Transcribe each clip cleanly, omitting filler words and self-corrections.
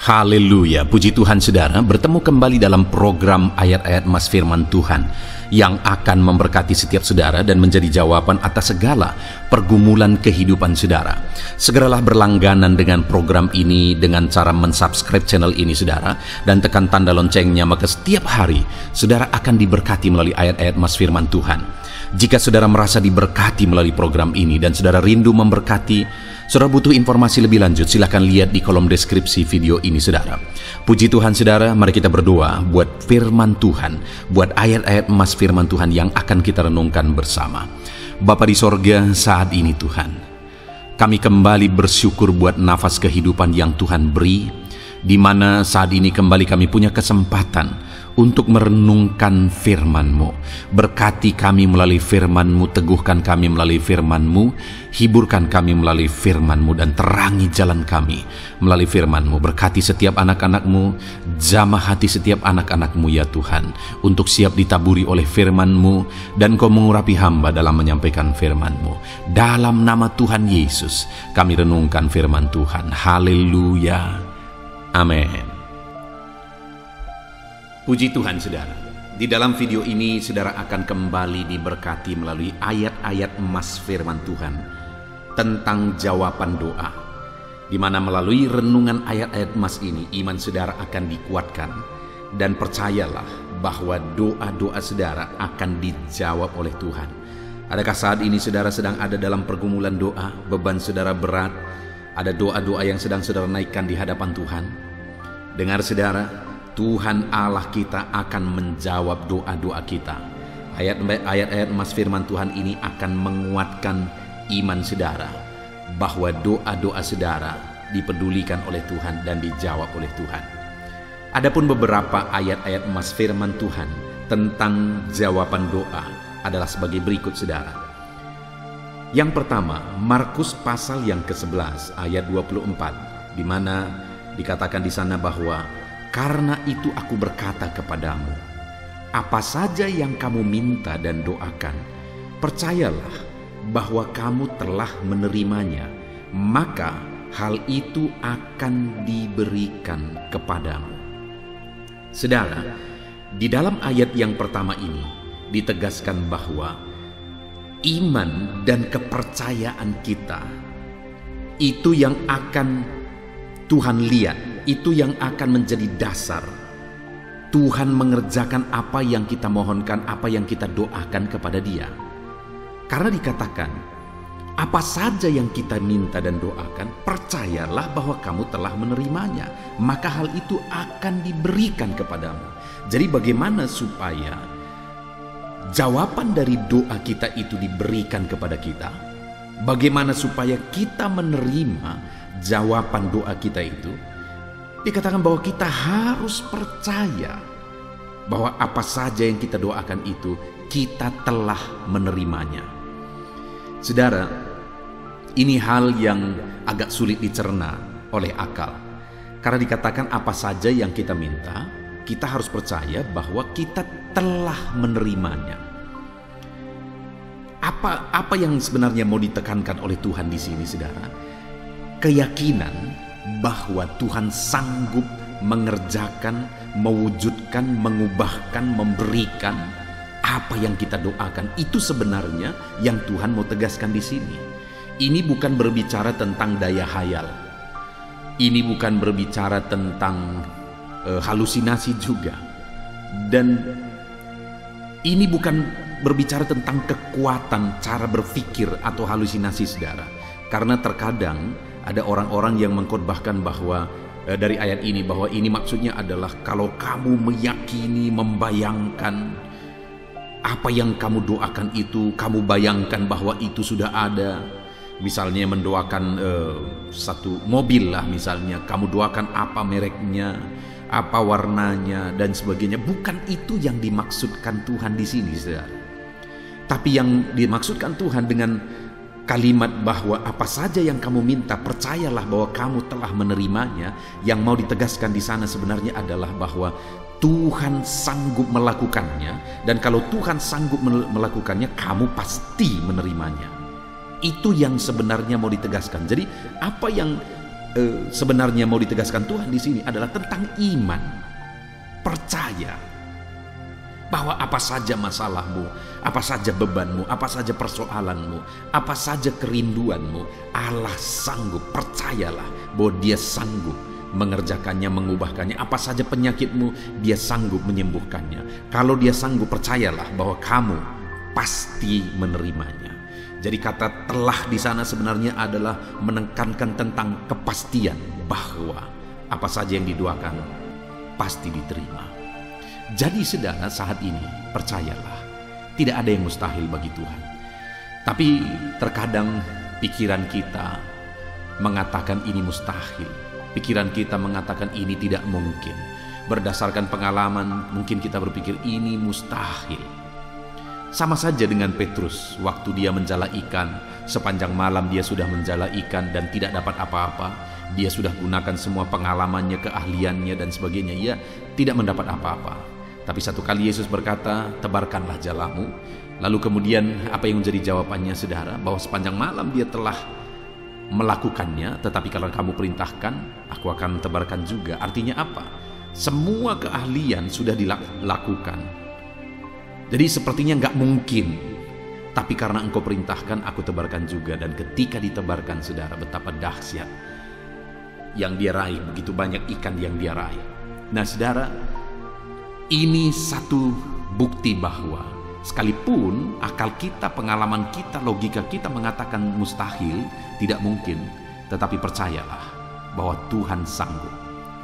Haleluya, puji Tuhan saudara, bertemu kembali dalam program ayat-ayat Mas Firman Tuhan yang akan memberkati setiap saudara dan menjadi jawaban atas segala pergumulan kehidupan saudara. Segeralah berlangganan dengan program ini dengan cara mensubscribe channel ini saudara, dan tekan tanda loncengnya, maka setiap hari saudara akan diberkati melalui ayat-ayat Mas Firman Tuhan. Jika saudara merasa diberkati melalui program ini dan saudara rindu memberkati, saudara butuh informasi lebih lanjut, silahkan lihat di kolom deskripsi video ini saudara. Puji Tuhan saudara, mari kita berdoa buat firman Tuhan, buat ayat-ayat Mas Firman Tuhan yang akan kita renungkan bersama. Bapa di sorga, saat ini Tuhan, kami kembali bersyukur buat nafas kehidupan yang Tuhan beri, di mana saat ini kembali kami punya kesempatan untuk merenungkan firman-Mu. Berkati kami melalui firman-Mu, teguhkan kami melalui firman-Mu, hiburkan kami melalui firman-Mu, dan terangi jalan kami melalui firman-Mu. Berkati setiap anak-anak-Mu, jamah hati setiap anak-anak-Mu ya Tuhan, untuk siap ditaburi oleh firman-Mu, dan Kau mengurapi hamba dalam menyampaikan firman-Mu. Dalam nama Tuhan Yesus kami renungkan firman Tuhan. Haleluya, amin. Puji Tuhan saudara, di dalam video ini saudara akan kembali diberkati melalui ayat-ayat Mas Firman Tuhan tentang jawaban doa, di mana melalui renungan ayat-ayat Mas ini iman saudara akan dikuatkan, dan percayalah bahwa doa-doa saudara akan dijawab oleh Tuhan. Adakah saat ini saudara sedang ada dalam pergumulan doa, beban saudara berat, ada doa-doa yang sedang saudara naikkan di hadapan Tuhan? Dengar saudara, Tuhan Allah kita akan menjawab doa-doa kita. Ayat-ayat Mas Firman Tuhan ini akan menguatkan iman saudara, bahwa doa-doa saudara dipedulikan oleh Tuhan dan dijawab oleh Tuhan. Adapun beberapa ayat-ayat Mas Firman Tuhan tentang jawaban doa adalah sebagai berikut saudara. Yang pertama, Markus pasal yang ke-11 ayat 24, di mana dikatakan di sana bahwa karena itu aku berkata kepadamu, apa saja yang kamu minta dan doakan, percayalah bahwa kamu telah menerimanya, maka hal itu akan diberikan kepadamu. Saudara, di dalam ayat yang pertama ini ditegaskan bahwa iman dan kepercayaan kita itu yang akan Tuhan lihat, itu yang akan menjadi dasar Tuhan mengerjakan apa yang kita mohonkan, apa yang kita doakan kepada Dia. Karena dikatakan, apa saja yang kita minta dan doakan, percayalah bahwa kamu telah menerimanya, maka hal itu akan diberikan kepadamu. Jadi bagaimana supaya jawaban dari doa kita itu diberikan kepada kita? Bagaimana supaya kita menerima jawaban doa kita itu? Dikatakan bahwa kita harus percaya bahwa apa saja yang kita doakan itu kita telah menerimanya. Saudara, ini hal yang agak sulit dicerna oleh akal, karena dikatakan apa saja yang kita minta, kita harus percaya bahwa kita telah menerimanya. Apa yang sebenarnya mau ditekankan oleh Tuhan di sini saudara? Keyakinan bahwa Tuhan sanggup mengerjakan, mewujudkan, mengubahkan, memberikan apa yang kita doakan. Itu sebenarnya yang Tuhan mau tegaskan di sini. Ini bukan berbicara tentang daya hayal. Ini bukan berbicara tentang halusinasi juga. Dan ini bukan berbicara tentang kekuatan cara berpikir atau halusinasi saudara. Karena terkadang ada orang-orang yang mengkhotbahkan bahwa dari ayat ini, bahwa ini maksudnya adalah kalau kamu meyakini, membayangkan apa yang kamu doakan itu, kamu bayangkan bahwa itu sudah ada. Misalnya mendoakan satu mobil lah misalnya, kamu doakan apa mereknya, apa warnanya dan sebagainya. Bukan itu yang dimaksudkan Tuhan di sini saudara. Tapi yang dimaksudkan Tuhan dengan kalimat bahwa apa saja yang kamu minta, percayalah bahwa kamu telah menerimanya, yang mau ditegaskan di sana sebenarnya adalah bahwa Tuhan sanggup melakukannya, dan kalau Tuhan sanggup melakukannya, kamu pasti menerimanya. Itu yang sebenarnya mau ditegaskan. Jadi apa yang sebenarnya mau ditegaskan Tuhan di sini adalah tentang iman. Percaya bahwa apa saja masalahmu, apa saja bebanmu, apa saja persoalanmu, apa saja kerinduanmu, Allah sanggup. Percayalah bahwa Dia sanggup mengerjakannya, mengubahkannya. Apa saja penyakitmu, Dia sanggup menyembuhkannya. Kalau Dia sanggup, percayalah bahwa kamu pasti menerimanya. Jadi kata telah di sana sebenarnya adalah menekankan tentang kepastian bahwa apa saja yang didoakan pasti diterima. Jadi saudara, saat ini percayalah, tidak ada yang mustahil bagi Tuhan. Tapi terkadang pikiran kita mengatakan ini mustahil. Pikiran kita mengatakan ini tidak mungkin. Berdasarkan pengalaman mungkin kita berpikir ini mustahil. Sama saja dengan Petrus, waktu dia menjala ikan, sepanjang malam dia sudah menjala ikan dan tidak dapat apa-apa. Dia sudah gunakan semua pengalamannya, keahliannya dan sebagainya. Ia tidak mendapat apa-apa. Tapi satu kali Yesus berkata, tebarkanlah jalamu. Lalu kemudian apa yang menjadi jawabannya saudara? Bahwa sepanjang malam dia telah melakukannya, tetapi kalau kamu perintahkan, aku akan tebarkan juga. Artinya apa? Semua keahlian sudah dilakukan. Jadi sepertinya nggak mungkin, tapi karena engkau perintahkan, aku tebarkan juga. Dan ketika ditebarkan saudara, betapa dahsyat yang dia raih, begitu banyak ikan yang dia raih. Nah saudara, ini satu bukti bahwa sekalipun akal kita, pengalaman kita, logika kita mengatakan mustahil, tidak mungkin, tetapi percayalah bahwa Tuhan sanggup.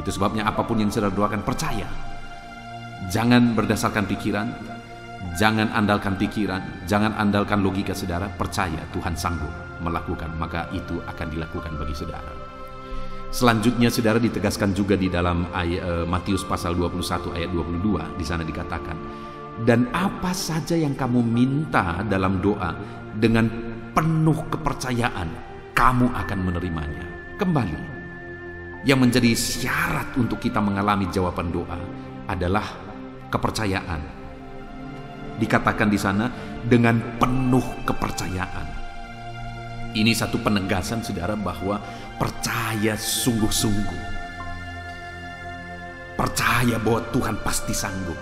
Itu sebabnya apapun yang saudara doakan, percaya. Jangan berdasarkan pikiran, jangan andalkan pikiran, jangan andalkan logika saudara. Percaya Tuhan sanggup melakukan, maka itu akan dilakukan bagi saudara. Selanjutnya saudara, ditegaskan juga di dalam Matius pasal 21 ayat 22. Di sana dikatakan, dan apa saja yang kamu minta dalam doa, dengan penuh kepercayaan kamu akan menerimanya. Kembali, yang menjadi syarat untuk kita mengalami jawaban doa adalah kepercayaan. Dikatakan di sana dengan penuh kepercayaan. Ini satu penegasan saudara bahwa percaya sungguh-sungguh. Percaya bahwa Tuhan pasti sanggup.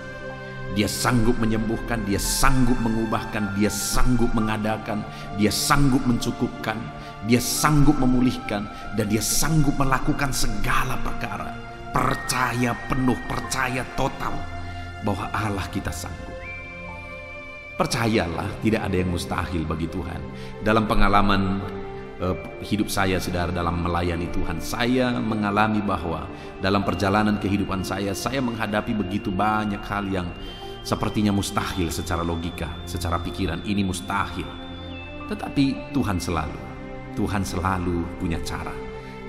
Dia sanggup menyembuhkan, Dia sanggup mengubahkan, Dia sanggup mengadakan, Dia sanggup mencukupkan, Dia sanggup memulihkan, dan Dia sanggup melakukan segala perkara. Percaya penuh, percaya total bahwa Allah kita sanggup. Percayalah, tidak ada yang mustahil bagi Tuhan. Dalam pengalaman hidup saya saudara, dalam melayani Tuhan, saya mengalami bahwa dalam perjalanan kehidupan saya menghadapi begitu banyak hal yang sepertinya mustahil secara logika, secara pikiran, ini mustahil. Tetapi Tuhan selalu punya cara.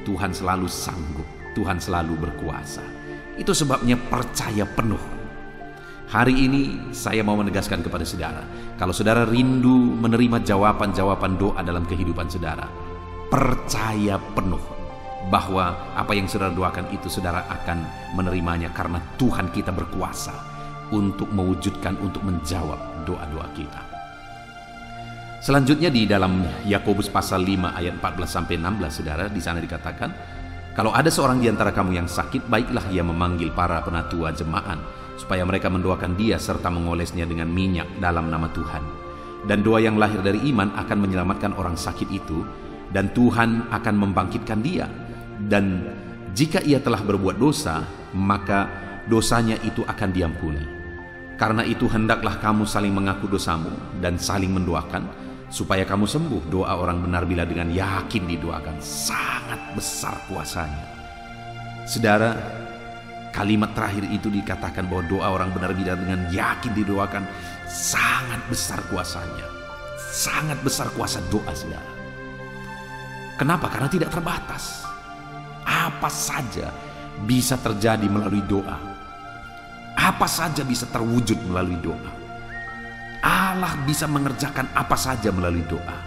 Tuhan selalu sanggup, Tuhan selalu berkuasa. Itu sebabnya percaya penuh. Hari ini saya mau menegaskan kepada saudara, kalau saudara rindu menerima jawaban-jawaban doa dalam kehidupan saudara, percaya penuh bahwa apa yang saudara doakan itu saudara akan menerimanya, karena Tuhan kita berkuasa untuk mewujudkan, untuk menjawab doa-doa kita. Selanjutnya di dalam Yakobus pasal 5 ayat 14-16 saudara, di sana dikatakan, kalau ada seorang di antara kamu yang sakit, baiklah ia memanggil para penatua jemaat supaya mereka mendoakan dia serta mengolesnya dengan minyak dalam nama Tuhan. Dan doa yang lahir dari iman akan menyelamatkan orang sakit itu, dan Tuhan akan membangkitkan dia. Dan jika ia telah berbuat dosa, maka dosanya itu akan diampuni. Karena itu hendaklah kamu saling mengaku dosamu dan saling mendoakan, supaya kamu sembuh. Doa orang benar bila dengan yakin didoakan, sangat besar kuasanya. Saudara, kalimat terakhir itu dikatakan bahwa doa orang benar bila dengan yakin didoakan, sangat besar kuasanya. Sangat besar kuasa doa saudara. Kenapa? Karena tidak terbatas. Apa saja bisa terjadi melalui doa. Apa saja bisa terwujud melalui doa. Allah bisa mengerjakan apa saja melalui doa.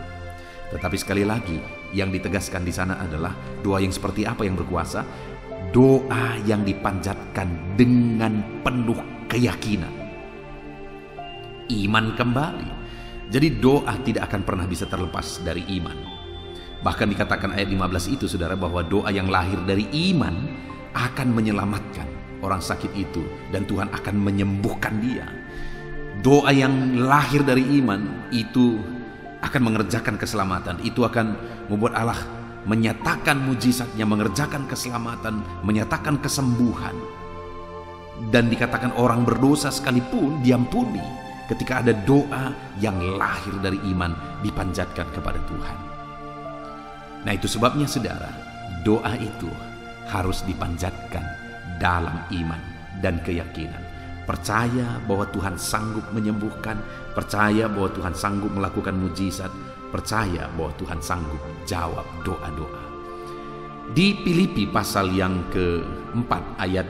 Tetapi sekali lagi, yang ditegaskan di sana adalah doa yang seperti apa yang berkuasa? Doa yang dipanjatkan dengan penuh keyakinan. Iman kembali. Jadi doa tidak akan pernah bisa terlepas dari iman. Bahkan dikatakan ayat 15 itu saudara, bahwa doa yang lahir dari iman akan menyelamatkan orang sakit itu, dan Tuhan akan menyembuhkan dia. Doa yang lahir dari iman itu akan mengerjakan keselamatan. Itu akan membuat Allah menyatakan mujizatnya, mengerjakan keselamatan, menyatakan kesembuhan. Dan dikatakan orang berdosa sekalipun diampuni ketika ada doa yang lahir dari iman dipanjatkan kepada Tuhan. Nah, itu sebabnya saudara, doa itu harus dipanjatkan dalam iman dan keyakinan. Percaya bahwa Tuhan sanggup menyembuhkan, percaya bahwa Tuhan sanggup melakukan mujizat, percaya bahwa Tuhan sanggup jawab doa-doa. Di Filipi pasal yang ke-4 ayat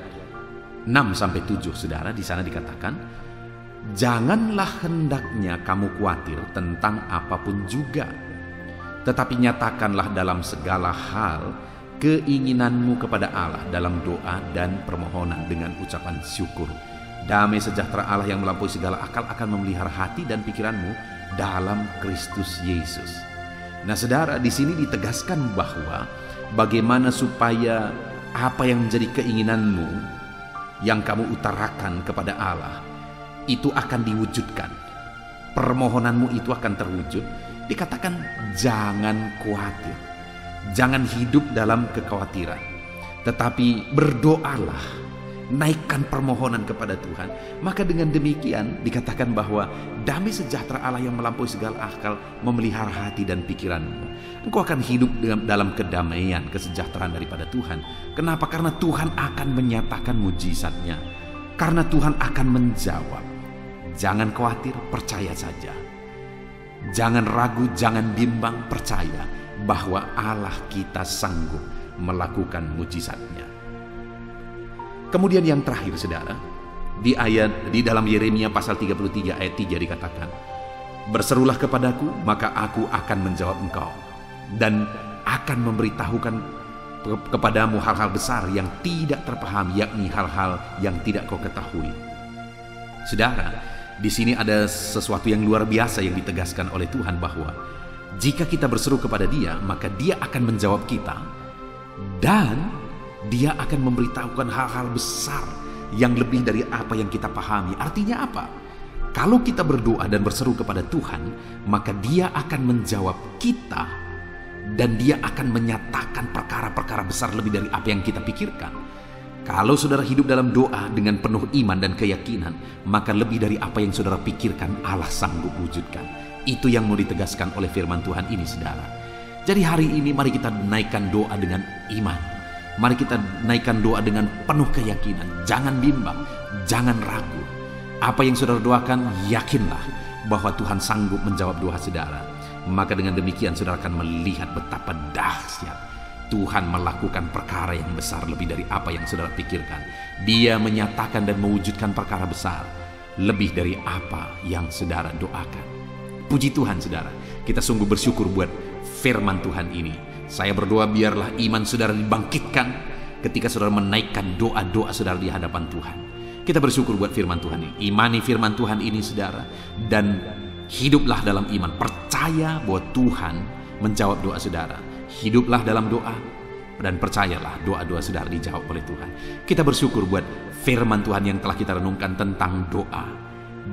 6-7 saudara, di sana dikatakan, janganlah hendaknya kamu khawatir tentang apapun juga, tetapi nyatakanlah dalam segala hal keinginanmu kepada Allah dalam doa dan permohonan dengan ucapan syukur. Damai sejahtera Allah yang melampaui segala akal akan memelihara hati dan pikiranmu dalam Kristus Yesus. Nah saudara, di sini ditegaskan bahwa bagaimana supaya apa yang menjadi keinginanmu yang kamu utarakan kepada Allah itu akan diwujudkan. Permohonanmu itu akan terwujud. Dikatakan jangan khawatir, jangan hidup dalam kekhawatiran, tetapi berdoalah, naikkan permohonan kepada Tuhan. Maka dengan demikian dikatakan bahwa damai sejahtera Allah yang melampaui segala akal memelihara hati dan pikiranmu. Engkau akan hidup dalam kedamaian, kesejahteraan daripada Tuhan. Kenapa? Karena Tuhan akan menyatakan mujizatnya, karena Tuhan akan menjawab. Jangan khawatir, percaya saja. Jangan ragu, jangan bimbang, percaya bahwa Allah kita sanggup melakukan mujizatnya. Kemudian yang terakhir saudara, di dalam Yeremia pasal 33 ayat 3 dikatakan, berserulah kepadaku, maka aku akan menjawab engkau dan akan memberitahukan kepadamu hal-hal besar yang tidak terpahami, yakni hal-hal yang tidak kau ketahui. Saudara, di sini ada sesuatu yang luar biasa yang ditegaskan oleh Tuhan, bahwa jika kita berseru kepada Dia, maka Dia akan menjawab kita, dan Dia akan memberitahukan hal-hal besar yang lebih dari apa yang kita pahami. Artinya apa? Kalau kita berdoa dan berseru kepada Tuhan, maka Dia akan menjawab kita, dan Dia akan menyatakan perkara-perkara besar lebih dari apa yang kita pikirkan. Kalau saudara hidup dalam doa dengan penuh iman dan keyakinan, maka lebih dari apa yang saudara pikirkan Allah sanggup wujudkan. Itu yang mau ditegaskan oleh firman Tuhan ini saudara. Jadi hari ini mari kita naikkan doa dengan iman. Mari kita naikkan doa dengan penuh keyakinan. Jangan bimbang, jangan ragu. Apa yang saudara doakan, yakinlah bahwa Tuhan sanggup menjawab doa saudara. Maka dengan demikian saudara akan melihat betapa dahsyat Tuhan melakukan perkara yang besar lebih dari apa yang saudara pikirkan. Dia menyatakan dan mewujudkan perkara besar lebih dari apa yang saudara doakan. Puji Tuhan saudara, kita sungguh bersyukur buat firman Tuhan ini. Saya berdoa biarlah iman saudara dibangkitkan ketika saudara menaikkan doa-doa saudara di hadapan Tuhan. Kita bersyukur buat firman Tuhan ini. Imani firman Tuhan ini saudara, dan hiduplah dalam iman. Percaya bahwa Tuhan menjawab doa saudara. Hiduplah dalam doa dan percayalah doa-doa saudara dijawab oleh Tuhan. Kita bersyukur buat firman Tuhan yang telah kita renungkan tentang doa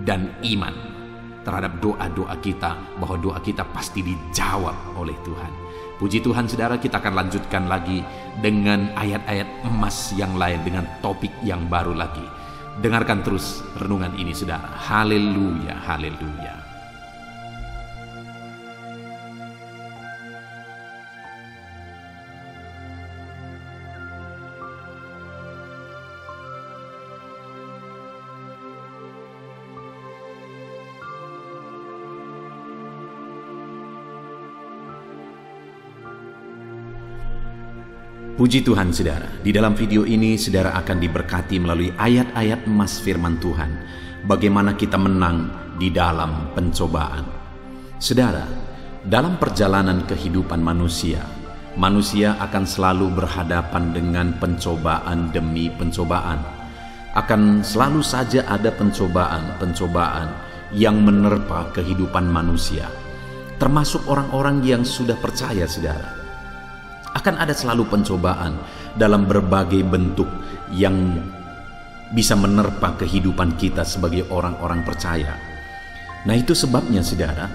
dan iman terhadap doa-doa kita, bahwa doa kita pasti dijawab oleh Tuhan. Puji Tuhan saudara, kita akan lanjutkan lagi dengan ayat-ayat emas yang lain, dengan topik yang baru lagi. Dengarkan terus renungan ini saudara. Haleluya, haleluya. Puji Tuhan saudara, di dalam video ini saudara akan diberkati melalui ayat-ayat emas firman Tuhan, bagaimana kita menang di dalam pencobaan. Saudara, dalam perjalanan kehidupan manusia, manusia akan selalu berhadapan dengan pencobaan demi pencobaan. Akan selalu saja ada pencobaan-pencobaan yang menerpa kehidupan manusia. termasuk orang-orang yang sudah percaya, saudara. Akan ada selalu pencobaan dalam berbagai bentuk yang bisa menerpa kehidupan kita sebagai orang-orang percaya. Nah, itu sebabnya, saudara,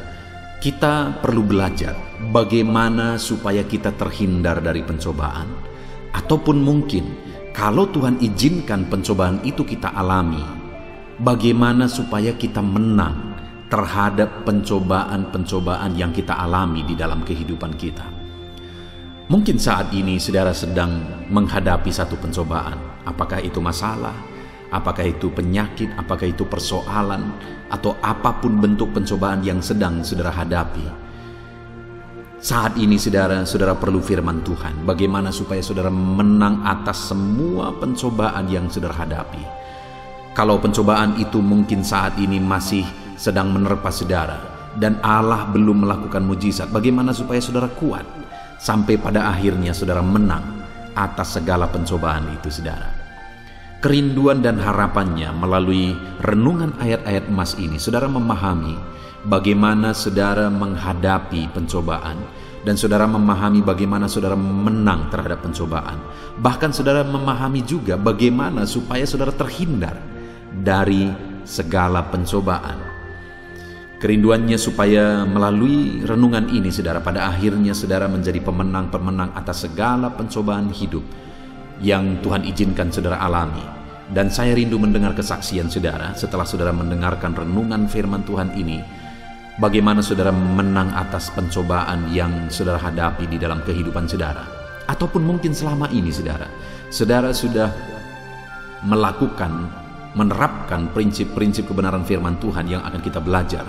kita perlu belajar bagaimana supaya kita terhindar dari pencobaan, ataupun mungkin kalau Tuhan izinkan pencobaan itu kita alami, bagaimana supaya kita menang terhadap pencobaan-pencobaan yang kita alami di dalam kehidupan kita. Mungkin saat ini saudara sedang menghadapi satu pencobaan, apakah itu masalah, apakah itu penyakit, apakah itu persoalan, atau apapun bentuk pencobaan yang sedang saudara hadapi. Saat ini saudara perlu firman Tuhan, bagaimana supaya saudara menang atas semua pencobaan yang saudara hadapi. Kalau pencobaan itu mungkin saat ini masih sedang menerpa saudara, dan Allah belum melakukan mujizat, bagaimana supaya saudara kuat sampai pada akhirnya saudara menang atas segala pencobaan itu, saudara. Kerinduan dan harapannya melalui renungan ayat-ayat emas ini, saudara memahami bagaimana saudara menghadapi pencobaan, dan saudara memahami bagaimana saudara menang terhadap pencobaan. Bahkan saudara memahami juga bagaimana supaya saudara terhindar dari segala pencobaan. Kerinduannya supaya melalui renungan ini, saudara, pada akhirnya saudara menjadi pemenang-pemenang atas segala pencobaan hidup yang Tuhan izinkan saudara alami. Dan saya rindu mendengar kesaksian saudara setelah saudara mendengarkan renungan firman Tuhan ini, bagaimana saudara menang atas pencobaan yang saudara hadapi di dalam kehidupan saudara. Ataupun mungkin selama ini saudara sudah menerapkan prinsip-prinsip kebenaran firman Tuhan yang akan kita belajar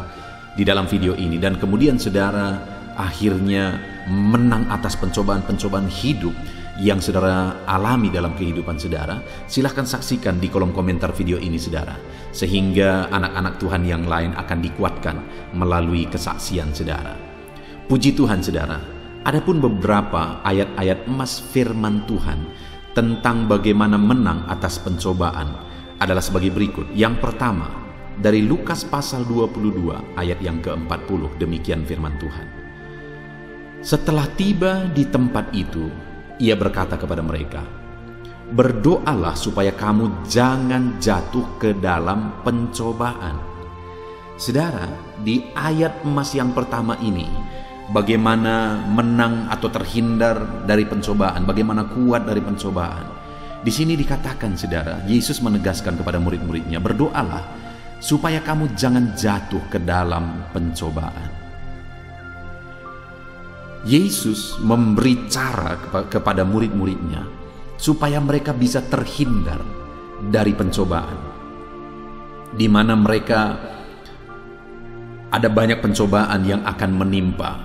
di dalam video ini, dan kemudian saudara akhirnya menang atas pencobaan-pencobaan hidup yang saudara alami dalam kehidupan saudara. Silahkan saksikan di kolom komentar video ini, saudara, sehingga anak-anak Tuhan yang lain akan dikuatkan melalui kesaksian saudara. Puji Tuhan, saudara. Adapun beberapa ayat-ayat emas firman Tuhan tentang bagaimana menang atas pencobaan adalah sebagai berikut. Yang pertama, dari Lukas pasal 22 ayat yang ke-40, demikian firman Tuhan. Setelah tiba di tempat itu, ia berkata kepada mereka, "Berdoalah supaya kamu jangan jatuh ke dalam pencobaan." Saudara, di ayat emas yang pertama ini, bagaimana menang atau terhindar dari pencobaan, bagaimana kuat dari pencobaan. Di sini dikatakan, saudara, Yesus menegaskan kepada murid-muridnya, "Berdoalah supaya kamu jangan jatuh ke dalam pencobaan." Yesus memberi cara kepada murid-muridnya supaya mereka bisa terhindar dari pencobaan, di mana mereka ada banyak pencobaan yang akan menimpa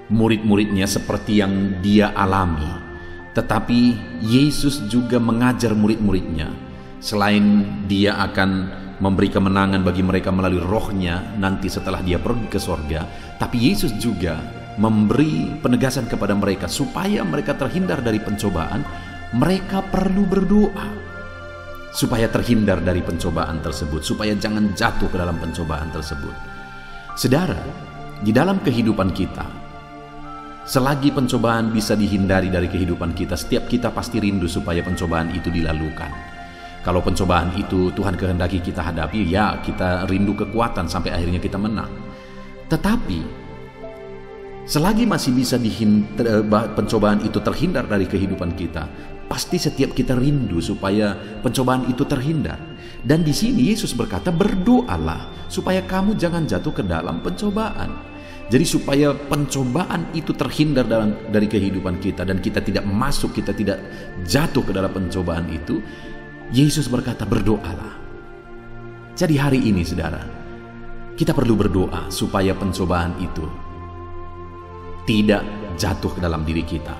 murid-muridnya seperti yang dia alami. Tetapi Yesus juga mengajar murid-muridnya, selain dia akan memberi kemenangan bagi mereka melalui rohnya nanti setelah dia pergi ke sorga, tapi Yesus juga memberi penegasan kepada mereka supaya mereka terhindar dari pencobaan. Mereka perlu berdoa supaya terhindar dari pencobaan tersebut, supaya jangan jatuh ke dalam pencobaan tersebut. Saudara, di dalam kehidupan kita, selagi pencobaan bisa dihindari dari kehidupan kita, setiap kita pasti rindu supaya pencobaan itu dilalukan. Kalau pencobaan itu Tuhan kehendaki kita hadapi, ya kita rindu kekuatan sampai akhirnya kita menang. Tetapi selagi masih bisa pencobaan itu terhindar dari kehidupan kita, pasti setiap kita rindu supaya pencobaan itu terhindar. Dan di sini Yesus berkata, "Berdoalah supaya kamu jangan jatuh ke dalam pencobaan." Jadi supaya pencobaan itu terhindar dari kehidupan kita dan kita tidak masuk, kita tidak jatuh ke dalam pencobaan itu, Yesus berkata, "Berdoalah." Jadi hari ini, saudara, kita perlu berdoa supaya pencobaan itu tidak jatuh ke dalam diri kita,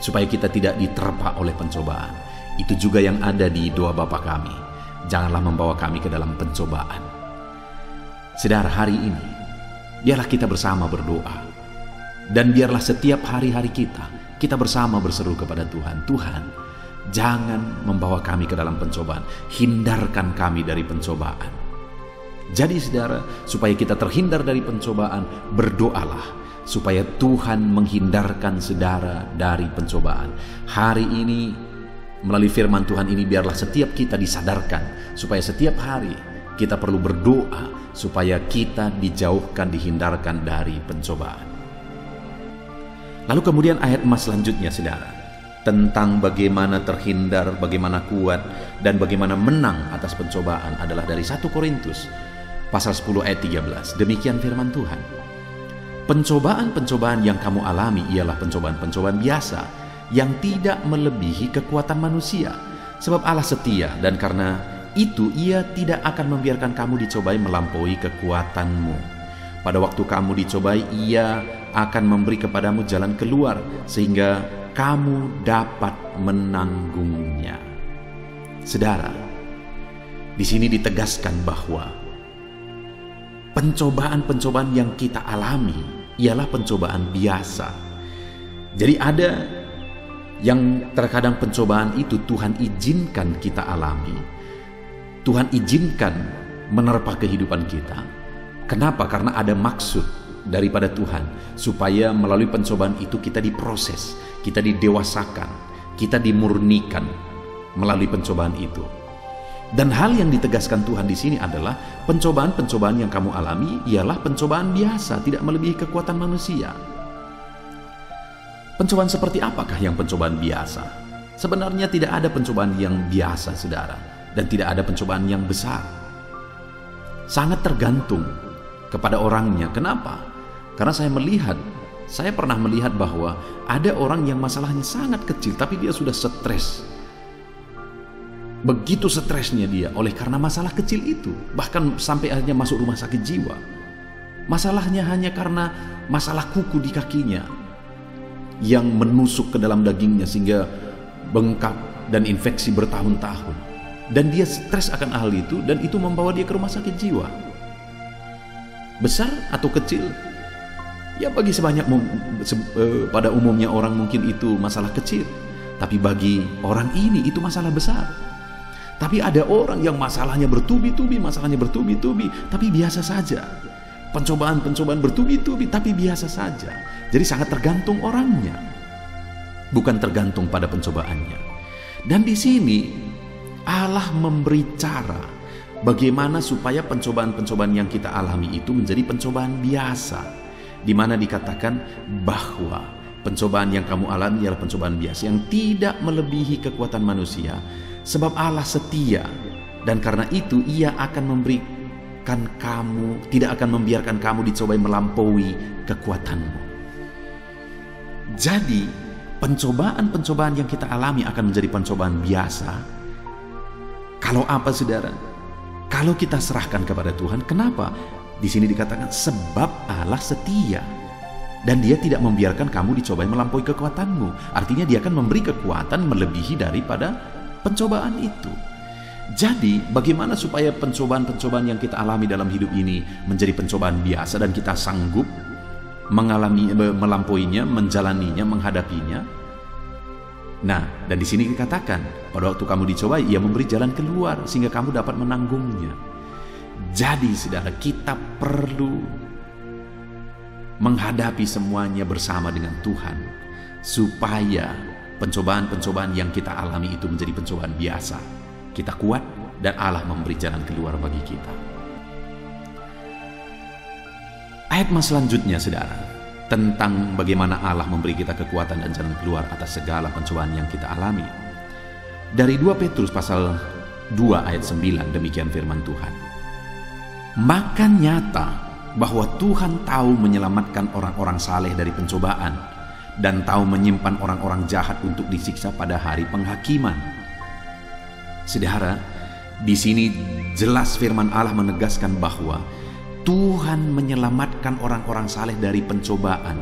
supaya kita tidak diterpa oleh pencobaan. Itu juga yang ada di doa Bapa kami, "Janganlah membawa kami ke dalam pencobaan." Saudara, hari ini biarlah kita bersama berdoa, dan biarlah setiap hari-hari kita bersama berseru kepada Tuhan, "Tuhan, jangan membawa kami ke dalam pencobaan, hindarkan kami dari pencobaan." Jadi saudara, supaya kita terhindar dari pencobaan, berdoalah supaya Tuhan menghindarkan saudara dari pencobaan. Hari ini melalui firman Tuhan ini biarlah setiap kita disadarkan supaya setiap hari kita perlu berdoa supaya kita dijauhkan, dihindarkan dari pencobaan. Lalu kemudian ayat emas selanjutnya saudara, tentang bagaimana terhindar, bagaimana kuat, dan bagaimana menang atas pencobaan adalah dari 1 Korintus pasal 10 ayat 13. Demikian firman Tuhan. Pencobaan-pencobaan yang kamu alami ialah pencobaan-pencobaan biasa yang tidak melebihi kekuatan manusia. Sebab Allah setia dan karena itu Ia tidak akan membiarkan kamu dicobai melampaui kekuatanmu. Pada waktu kamu dicobai, Ia akan memberi kepadamu jalan keluar sehingga kamu dapat menanggungnya. Saudara, di sini ditegaskan bahwa pencobaan-pencobaan yang kita alami ialah pencobaan biasa. Jadi ada yang terkadang pencobaan itu Tuhan izinkan kita alami. Tuhan izinkan menerpa kehidupan kita. Kenapa? Karena ada maksud daripada Tuhan supaya melalui pencobaan itu kita diproses, kita didewasakan, kita dimurnikan melalui pencobaan itu. Dan hal yang ditegaskan Tuhan di sini adalah pencobaan-pencobaan yang kamu alami ialah pencobaan biasa, tidak melebihi kekuatan manusia. Pencobaan seperti apakah yang pencobaan biasa? Sebenarnya tidak ada pencobaan yang biasa, saudara, dan tidak ada pencobaan yang besar. Sangat tergantung kepada orangnya. Kenapa? Karena saya pernah melihat bahwa ada orang yang masalahnya sangat kecil, tapi dia sudah stres. Begitu stresnya dia oleh karena masalah kecil itu, bahkan sampai akhirnya masuk rumah sakit jiwa. Masalahnya hanya karena masalah kuku di kakinya yang menusuk ke dalam dagingnya sehingga bengkak dan infeksi bertahun-tahun. Dan dia stres akan hal itu, dan itu membawa dia ke rumah sakit jiwa. Besar atau kecil? Ya bagi pada umumnya orang mungkin itu masalah kecil, tapi bagi orang ini itu masalah besar. Tapi ada orang yang masalahnya bertubi-tubi, tapi biasa saja. Pencobaan-pencobaan bertubi-tubi, tapi biasa saja. Jadi sangat tergantung orangnya, bukan tergantung pada pencobaannya. Dan di sini Allah memberi cara bagaimana supaya pencobaan-pencobaan yang kita alami itu menjadi pencobaan biasa, di mana dikatakan bahwa pencobaan yang kamu alami adalah pencobaan biasa yang tidak melebihi kekuatan manusia. Sebab Allah setia dan karena itu Ia akan memberikan kamu, tidak akan membiarkan kamu dicobai melampaui kekuatanmu. Jadi pencobaan-pencobaan yang kita alami akan menjadi pencobaan biasa. Kalau apa saudara? Kalau kita serahkan kepada Tuhan. Kenapa? Di sini dikatakan sebab Allah setia dan Dia tidak membiarkan kamu dicobai melampaui kekuatanmu. Artinya Dia akan memberi kekuatan melebihi daripada pencobaan itu. Jadi bagaimana supaya pencobaan-pencobaan yang kita alami dalam hidup ini menjadi pencobaan biasa dan kita sanggup melampauinya, menjalaninya, menghadapinya? Nah, dan di sini dikatakan pada waktu kamu dicobai, Ia memberi jalan keluar sehingga kamu dapat menanggungnya. Jadi saudara, kita perlu menghadapi semuanya bersama dengan Tuhan supaya pencobaan-pencobaan yang kita alami itu menjadi pencobaan biasa. Kita kuat dan Allah memberi jalan keluar bagi kita. Ayat mas selanjutnya saudara, tentang bagaimana Allah memberi kita kekuatan dan jalan keluar atas segala pencobaan yang kita alami. Dari 2 Petrus pasal 2 ayat 9, demikian firman Tuhan. Maka nyata bahwa Tuhan tahu menyelamatkan orang-orang saleh dari pencobaan dan tahu menyimpan orang-orang jahat untuk disiksa pada hari penghakiman. Saudara, di sini jelas firman Allah menegaskan bahwa Tuhan menyelamatkan orang-orang saleh dari pencobaan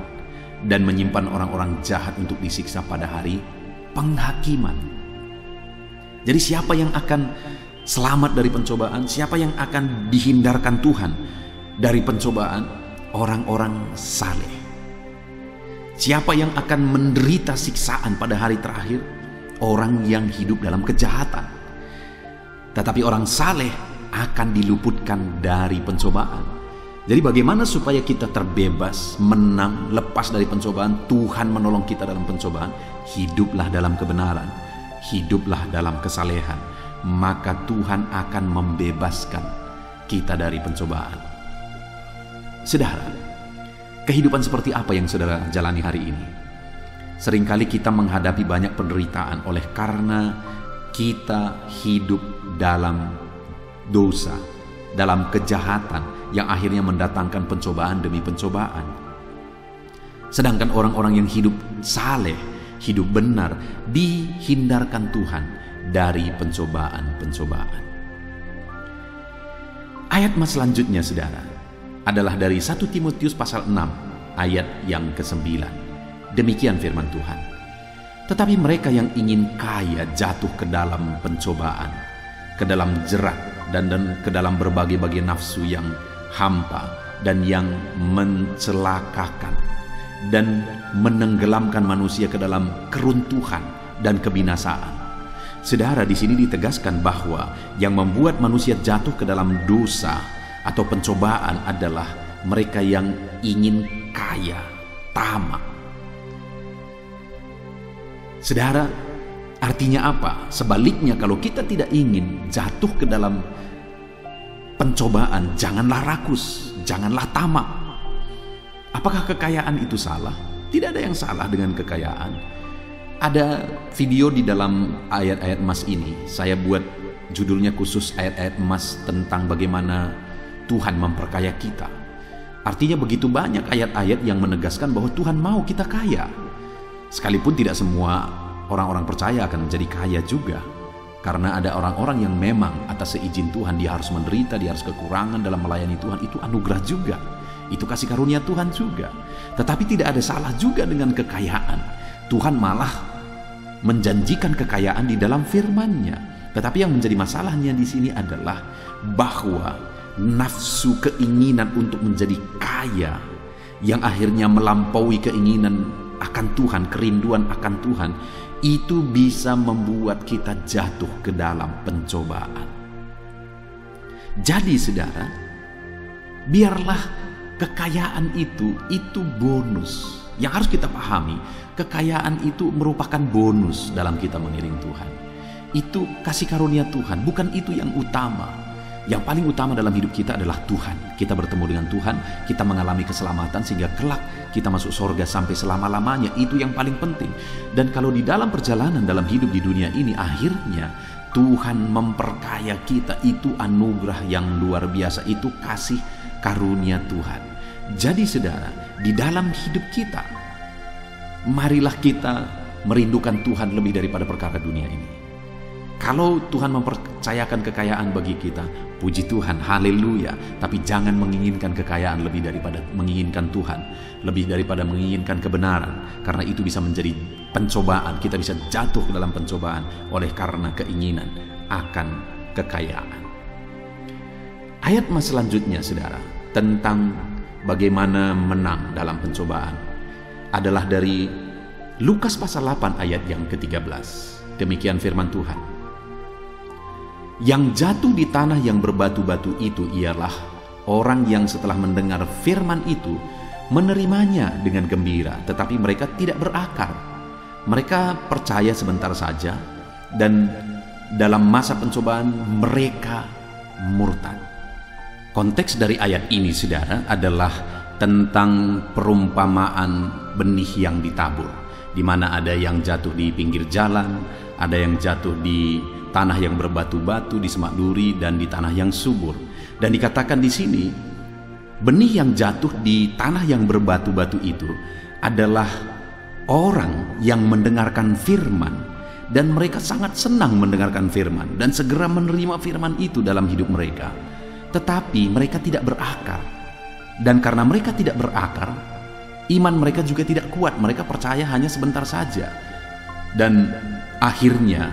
dan menyimpan orang-orang jahat untuk disiksa pada hari penghakiman. Jadi siapa yang akan selamat dari pencobaan? Siapa yang akan dihindarkan Tuhan dari pencobaan? Orang-orang saleh. Siapa yang akan menderita siksaan pada hari terakhir? Orang yang hidup dalam kejahatan. Tetapi orang saleh akan diluputkan dari pencobaan. Jadi bagaimana supaya kita terbebas, menang, lepas dari pencobaan? Tuhan menolong kita dalam pencobaan. Hiduplah dalam kebenaran, hiduplah dalam kesalehan, maka Tuhan akan membebaskan kita dari pencobaan. Saudara, kehidupan seperti apa yang saudara jalani hari ini? Seringkali kita menghadapi banyak penderitaan oleh karena kita hidup dalam dosa, dalam kejahatan yang akhirnya mendatangkan pencobaan demi pencobaan. Sedangkan orang-orang yang hidup saleh, hidup benar, dihindarkan Tuhan dari pencobaan-pencobaan. Ayat selanjutnya, saudara, adalah dari 1 Timotius pasal 6 ayat yang ke-9. Demikian firman Tuhan. Tetapi mereka yang ingin kaya jatuh ke dalam pencobaan, ke dalam jerat, dan ke dalam berbagai-bagai nafsu yang hampa dan yang mencelakakan dan menenggelamkan manusia ke dalam keruntuhan dan kebinasaan. Saudara, di sini ditegaskan bahwa yang membuat manusia jatuh ke dalam dosa atau pencobaan adalah mereka yang ingin kaya, tamak. Saudara, artinya apa? Sebaliknya, kalau kita tidak ingin jatuh ke dalam pencobaan, janganlah rakus, janganlah tamak. Apakah kekayaan itu salah? Tidak ada yang salah dengan kekayaan. Ada video di dalam ayat-ayat emas ini. Saya buat judulnya khusus ayat-ayat emas tentang bagaimana Tuhan memperkaya kita. Artinya begitu banyak ayat-ayat yang menegaskan bahwa Tuhan mau kita kaya. Sekalipun tidak semua orang-orang percaya akan menjadi kaya juga. Karena ada orang-orang yang memang atas seizin Tuhan dia harus menderita, dia harus kekurangan dalam melayani Tuhan. Itu anugerah juga, itu kasih karunia Tuhan juga. Tetapi tidak ada salah juga dengan kekayaan. Tuhan malah menjanjikan kekayaan di dalam firman-Nya. Tetapi yang menjadi masalahnya di sini adalah bahwa nafsu keinginan untuk menjadi kaya yang akhirnya melampaui keinginan akan Tuhan, kerinduan akan Tuhan, itu bisa membuat kita jatuh ke dalam pencobaan. Jadi saudara, biarlah kekayaan itu bonus. Yang harus kita pahami, kekayaan itu merupakan bonus dalam kita mengiring Tuhan. Itu kasih karunia Tuhan, bukan itu yang utama. Yang paling utama dalam hidup kita adalah Tuhan. Kita bertemu dengan Tuhan, kita mengalami keselamatan sehingga kelak kita masuk surga sampai selama-lamanya. Itu yang paling penting. Dan kalau di dalam perjalanan dalam hidup di dunia ini akhirnya Tuhan memperkaya kita, itu anugerah yang luar biasa, itu kasih karunia Tuhan. Jadi saudara, di dalam hidup kita, marilah kita merindukan Tuhan lebih daripada perkara dunia ini. Kalau Tuhan mempercayakan kekayaan bagi kita, puji Tuhan, haleluya. Tapi jangan menginginkan kekayaan lebih daripada menginginkan Tuhan, lebih daripada menginginkan kebenaran. Karena itu bisa menjadi pencobaan. Kita bisa jatuh ke dalam pencobaan oleh karena keinginan akan kekayaan. Ayat selanjutnya, saudara, tentang bagaimana menang dalam pencobaan adalah dari Lukas pasal 8 ayat yang ke-13. Demikian firman Tuhan. Yang jatuh di tanah yang berbatu-batu itu ialah orang yang setelah mendengar firman itu menerimanya dengan gembira, tetapi mereka tidak berakar. Mereka percaya sebentar saja dan dalam masa pencobaan mereka murtad. Konteks dari ayat ini, saudara, adalah tentang perumpamaan benih yang ditabur, di mana ada yang jatuh di pinggir jalan, ada yang jatuh di tanah yang berbatu-batu, di semak duri, dan di tanah yang subur. Dan dikatakan di sini, benih yang jatuh di tanah yang berbatu-batu itu adalah orang yang mendengarkan firman, dan mereka sangat senang mendengarkan firman dan segera menerima firman itu dalam hidup mereka. Tetapi mereka tidak berakar. Dan karena mereka tidak berakar, iman mereka juga tidak kuat. Mereka percaya hanya sebentar saja. Dan akhirnya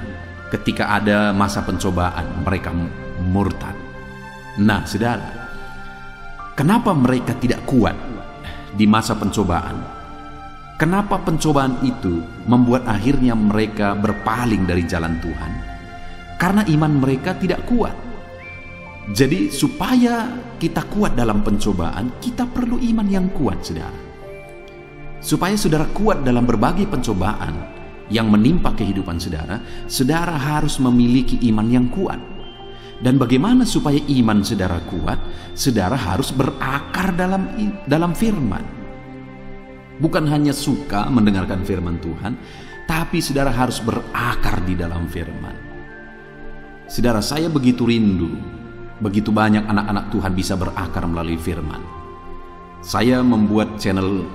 ketika ada masa pencobaan, mereka murtad. Nah, saudara, kenapa mereka tidak kuat di masa pencobaan? Kenapa pencobaan itu membuat akhirnya mereka berpaling dari jalan Tuhan? Karena iman mereka tidak kuat. Jadi supaya kita kuat dalam pencobaan, kita perlu iman yang kuat, saudara. Supaya saudara kuat dalam berbagai pencobaan yang menimpa kehidupan saudara, saudara harus memiliki iman yang kuat. Dan bagaimana supaya iman saudara kuat? Saudara harus berakar dalam firman. Bukan hanya suka mendengarkan firman Tuhan, tapi saudara harus berakar di dalam firman. Saudara, saya begitu rindu, begitu banyak anak-anak Tuhan bisa berakar melalui firman. Saya membuat channel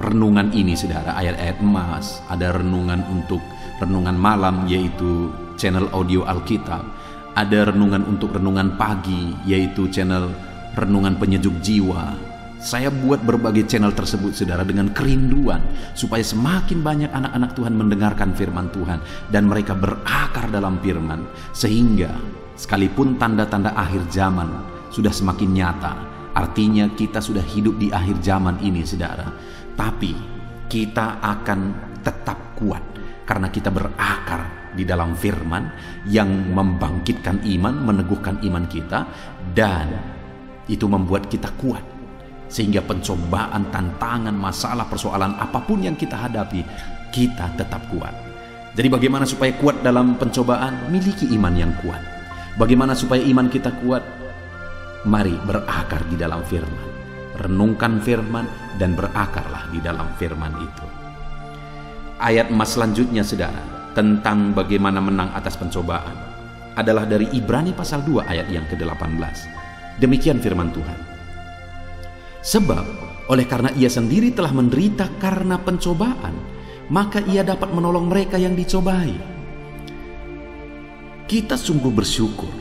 renungan ini, saudara, ayat-ayat emas. Ada renungan untuk renungan malam, yaitu channel audio Alkitab. Ada renungan untuk renungan pagi, yaitu channel renungan penyejuk jiwa. Saya buat berbagai channel tersebut, saudara, dengan kerinduan supaya semakin banyak anak-anak Tuhan mendengarkan firman Tuhan dan mereka berakar dalam firman, sehingga sekalipun tanda-tanda akhir zaman sudah semakin nyata, artinya kita sudah hidup di akhir zaman ini, saudara, tapi kita akan tetap kuat karena kita berakar di dalam firman yang membangkitkan iman, meneguhkan iman kita, dan itu membuat kita kuat. Sehingga pencobaan, tantangan, masalah, persoalan apapun yang kita hadapi, kita tetap kuat. Jadi bagaimana supaya kuat dalam pencobaan? Miliki iman yang kuat. Bagaimana supaya iman kita kuat? Mari berakar di dalam firman. Renungkan firman dan berakarlah di dalam firman itu. Ayat emas selanjutnya, saudara, tentang bagaimana menang atas pencobaan adalah dari Ibrani pasal 2 ayat yang ke-18. Demikian firman Tuhan. Sebab oleh karena ia sendiri telah menderita karena pencobaan, maka ia dapat menolong mereka yang dicobai. Kita sungguh bersyukur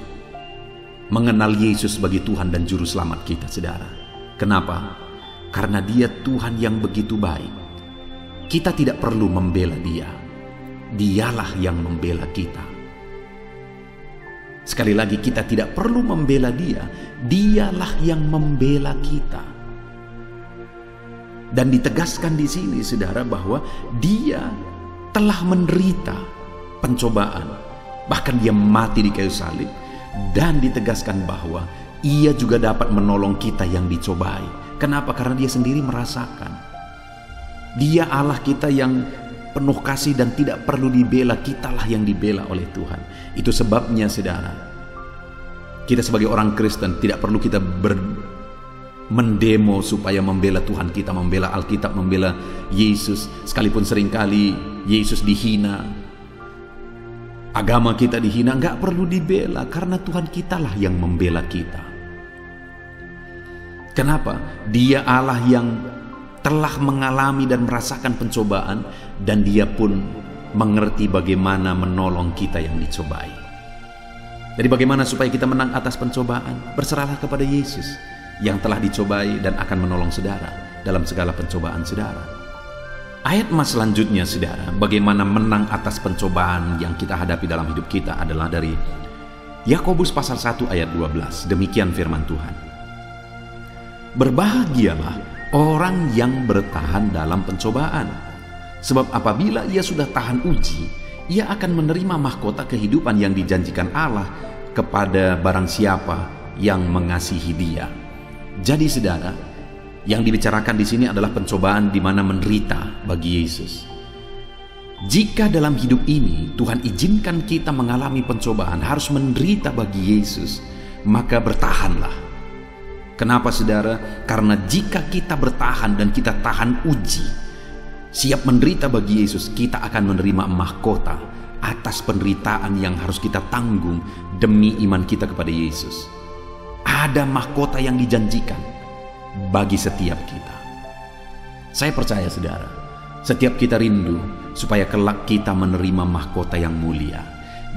mengenal Yesus sebagai Tuhan dan Juru Selamat kita, saudara. Kenapa? Karena Dia Tuhan yang begitu baik. Kita tidak perlu membela Dia. Dialah yang membela kita. Sekali lagi, kita tidak perlu membela Dia. Dialah yang membela kita. Dan ditegaskan di sini, saudara, bahwa Dia telah menderita pencobaan. Bahkan Dia mati di kayu salib. Dan ditegaskan bahwa Ia juga dapat menolong kita yang dicobai. Kenapa? Karena Dia sendiri merasakan. Dia Allah kita yang penuh kasih dan tidak perlu dibela. Kitalah yang dibela oleh Tuhan. Itu sebabnya, saudara, kita sebagai orang Kristen tidak perlu kita mendemo supaya membela Tuhan kita, membela Alkitab, membela Yesus. Sekalipun seringkali Yesus dihina, agama kita dihina, nggak perlu dibela karena Tuhan kitalah yang membela kita. Kenapa? Dia Allah yang telah mengalami dan merasakan pencobaan, dan Dia pun mengerti bagaimana menolong kita yang dicobai. Jadi bagaimana supaya kita menang atas pencobaan? Berserahlah kepada Yesus yang telah dicobai dan akan menolong saudara dalam segala pencobaan saudara. Ayat emas selanjutnya, saudara, bagaimana menang atas pencobaan yang kita hadapi dalam hidup kita adalah dari Yakobus pasal 1 ayat 12. Demikian firman Tuhan. Berbahagialah orang yang bertahan dalam pencobaan, sebab apabila ia sudah tahan uji, ia akan menerima mahkota kehidupan yang dijanjikan Allah kepada barang siapa yang mengasihi Dia. Jadi, saudara, yang dibicarakan di sini adalah pencobaan di mana menderita bagi Yesus. Jika dalam hidup ini Tuhan izinkan kita mengalami pencobaan, harus menderita bagi Yesus, maka bertahanlah. Kenapa, saudara? Karena jika kita bertahan dan kita tahan uji, siap menderita bagi Yesus, kita akan menerima mahkota atas penderitaan yang harus kita tanggung demi iman kita kepada Yesus. Ada mahkota yang dijanjikan bagi setiap kita. Saya percaya, saudara, setiap kita rindu supaya kelak kita menerima mahkota yang mulia,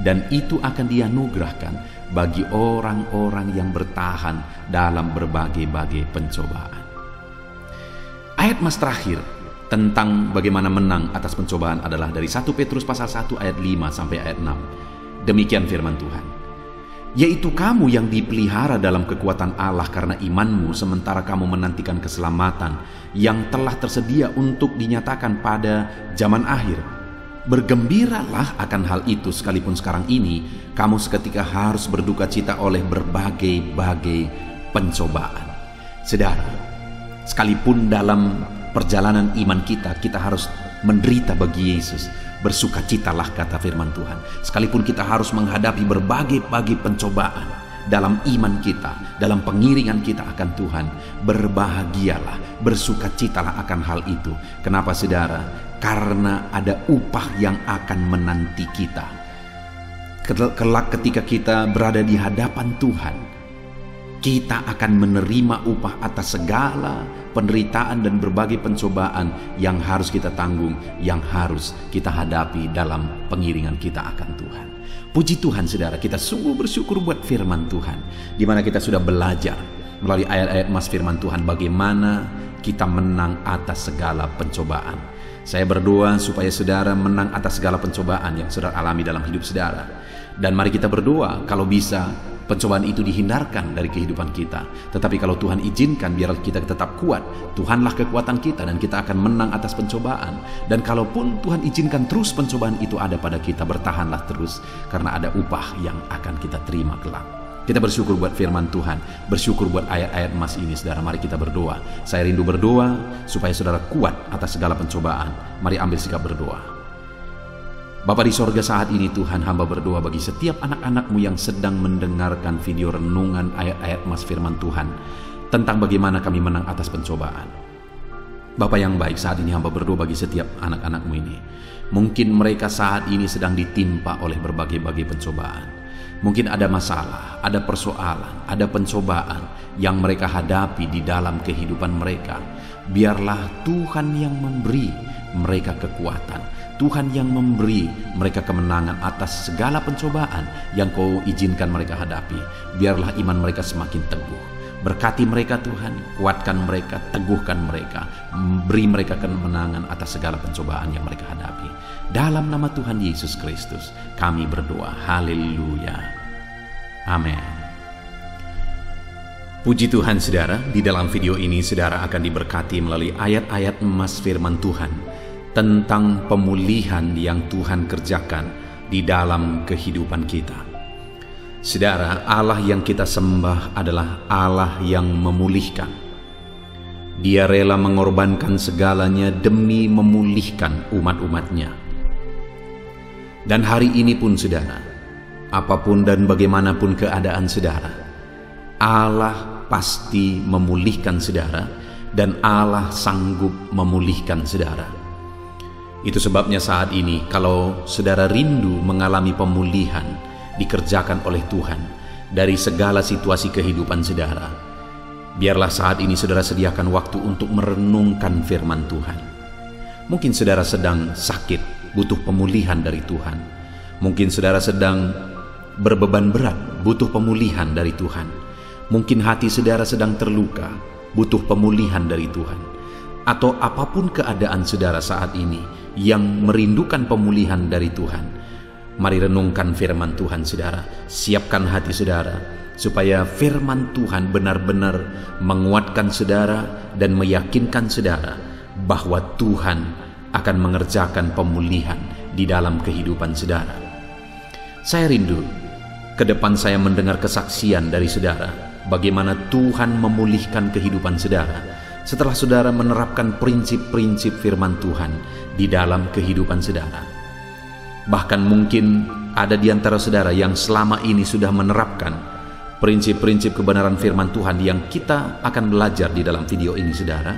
dan itu akan dianugerahkan bagi orang-orang yang bertahan dalam berbagai-bagai pencobaan. Ayat mas terakhir tentang bagaimana menang atas pencobaan adalah dari 1 Petrus pasal 1 ayat 5 sampai ayat 6. Demikian firman Tuhan. Yaitu kamu yang dipelihara dalam kekuatan Allah karena imanmu, sementara kamu menantikan keselamatan yang telah tersedia untuk dinyatakan pada zaman akhir. Bergembiralah akan hal itu, sekalipun sekarang ini kamu seketika harus berduka cita oleh berbagai-bagai pencobaan. Saudara, sekalipun dalam perjalanan iman kita harus menderita bagi Yesus, bersukacitalah kata firman Tuhan. Sekalipun kita harus menghadapi berbagai-bagai pencobaan dalam iman kita, dalam pengiringan kita akan Tuhan, berbahagialah, bersukacitalah akan hal itu. Kenapa saudara? Karena ada upah yang akan menanti kita. Kelak ketika kita berada di hadapan Tuhan, kita akan menerima upah atas segala penderitaan dan berbagai pencobaan yang harus kita tanggung, yang harus kita hadapi dalam pengiringan kita akan Tuhan. Puji Tuhan saudara, kita sungguh bersyukur buat firman Tuhan, di mana kita sudah belajar melalui ayat-ayat emas firman Tuhan bagaimana kita menang atas segala pencobaan. Saya berdoa supaya saudara menang atas segala pencobaan yang saudara alami dalam hidup saudara. Dan mari kita berdoa kalau bisa pencobaan itu dihindarkan dari kehidupan kita. Tetapi kalau Tuhan izinkan, biar kita tetap kuat. Tuhanlah kekuatan kita dan kita akan menang atas pencobaan. Dan kalaupun Tuhan izinkan terus pencobaan itu ada pada kita, bertahanlah terus, karena ada upah yang akan kita terima kelak. Kita bersyukur buat firman Tuhan, bersyukur buat ayat-ayat emas ini saudara. Mari kita berdoa. Saya rindu berdoa supaya saudara kuat atas segala pencobaan. Mari ambil sikap berdoa. Bapa di sorga, saat ini Tuhan, hamba berdoa bagi setiap anak-anak-Mu yang sedang mendengarkan video renungan ayat-ayat emas firman Tuhan tentang bagaimana kami menang atas pencobaan. Bapa yang baik, saat ini hamba berdoa bagi setiap anak-anak-Mu ini. Mungkin mereka saat ini sedang ditimpa oleh berbagai-bagai pencobaan. Mungkin ada masalah, ada persoalan, ada pencobaan yang mereka hadapi di dalam kehidupan mereka. Biarlah Tuhan yang memberi mereka kekuatan, Tuhan yang memberi mereka kemenangan atas segala pencobaan yang Kau izinkan mereka hadapi. Biarlah iman mereka semakin teguh. Berkati mereka Tuhan, kuatkan mereka, teguhkan mereka, beri mereka kemenangan atas segala pencobaan yang mereka hadapi. Dalam nama Tuhan Yesus Kristus kami berdoa. Haleluya. Amin. Puji Tuhan saudara, di dalam video ini saudara akan diberkati melalui ayat-ayat emas firman Tuhan tentang pemulihan yang Tuhan kerjakan di dalam kehidupan kita. Saudara, Allah yang kita sembah adalah Allah yang memulihkan. Dia rela mengorbankan segalanya demi memulihkan umat-umatnya. Dan hari ini pun saudara, apapun dan bagaimanapun keadaan saudara, Allah pasti memulihkan saudara, dan Allah sanggup memulihkan saudara. Itu sebabnya saat ini kalau saudara rindu mengalami pemulihan dikerjakan oleh Tuhan dari segala situasi kehidupan saudara, biarlah saat ini saudara sediakan waktu untuk merenungkan firman Tuhan. Mungkin saudara sedang sakit, butuh pemulihan dari Tuhan. Mungkin saudara sedang berbeban berat, butuh pemulihan dari Tuhan. Mungkin hati saudara sedang terluka, butuh pemulihan dari Tuhan. Atau apapun keadaan saudara saat ini yang merindukan pemulihan dari Tuhan, mari renungkan firman Tuhan saudara. Siapkan hati saudara supaya firman Tuhan benar-benar menguatkan saudara dan meyakinkan saudara bahwa Tuhan akan mengerjakan pemulihan di dalam kehidupan saudara. Saya rindu ke depan saya mendengar kesaksian dari saudara bagaimana Tuhan memulihkan kehidupan saudara setelah saudara menerapkan prinsip-prinsip firman Tuhan di dalam kehidupan saudara. Bahkan mungkin ada di antara saudara yang selama ini sudah menerapkan prinsip-prinsip kebenaran firman Tuhan yang kita akan belajar di dalam video ini saudara.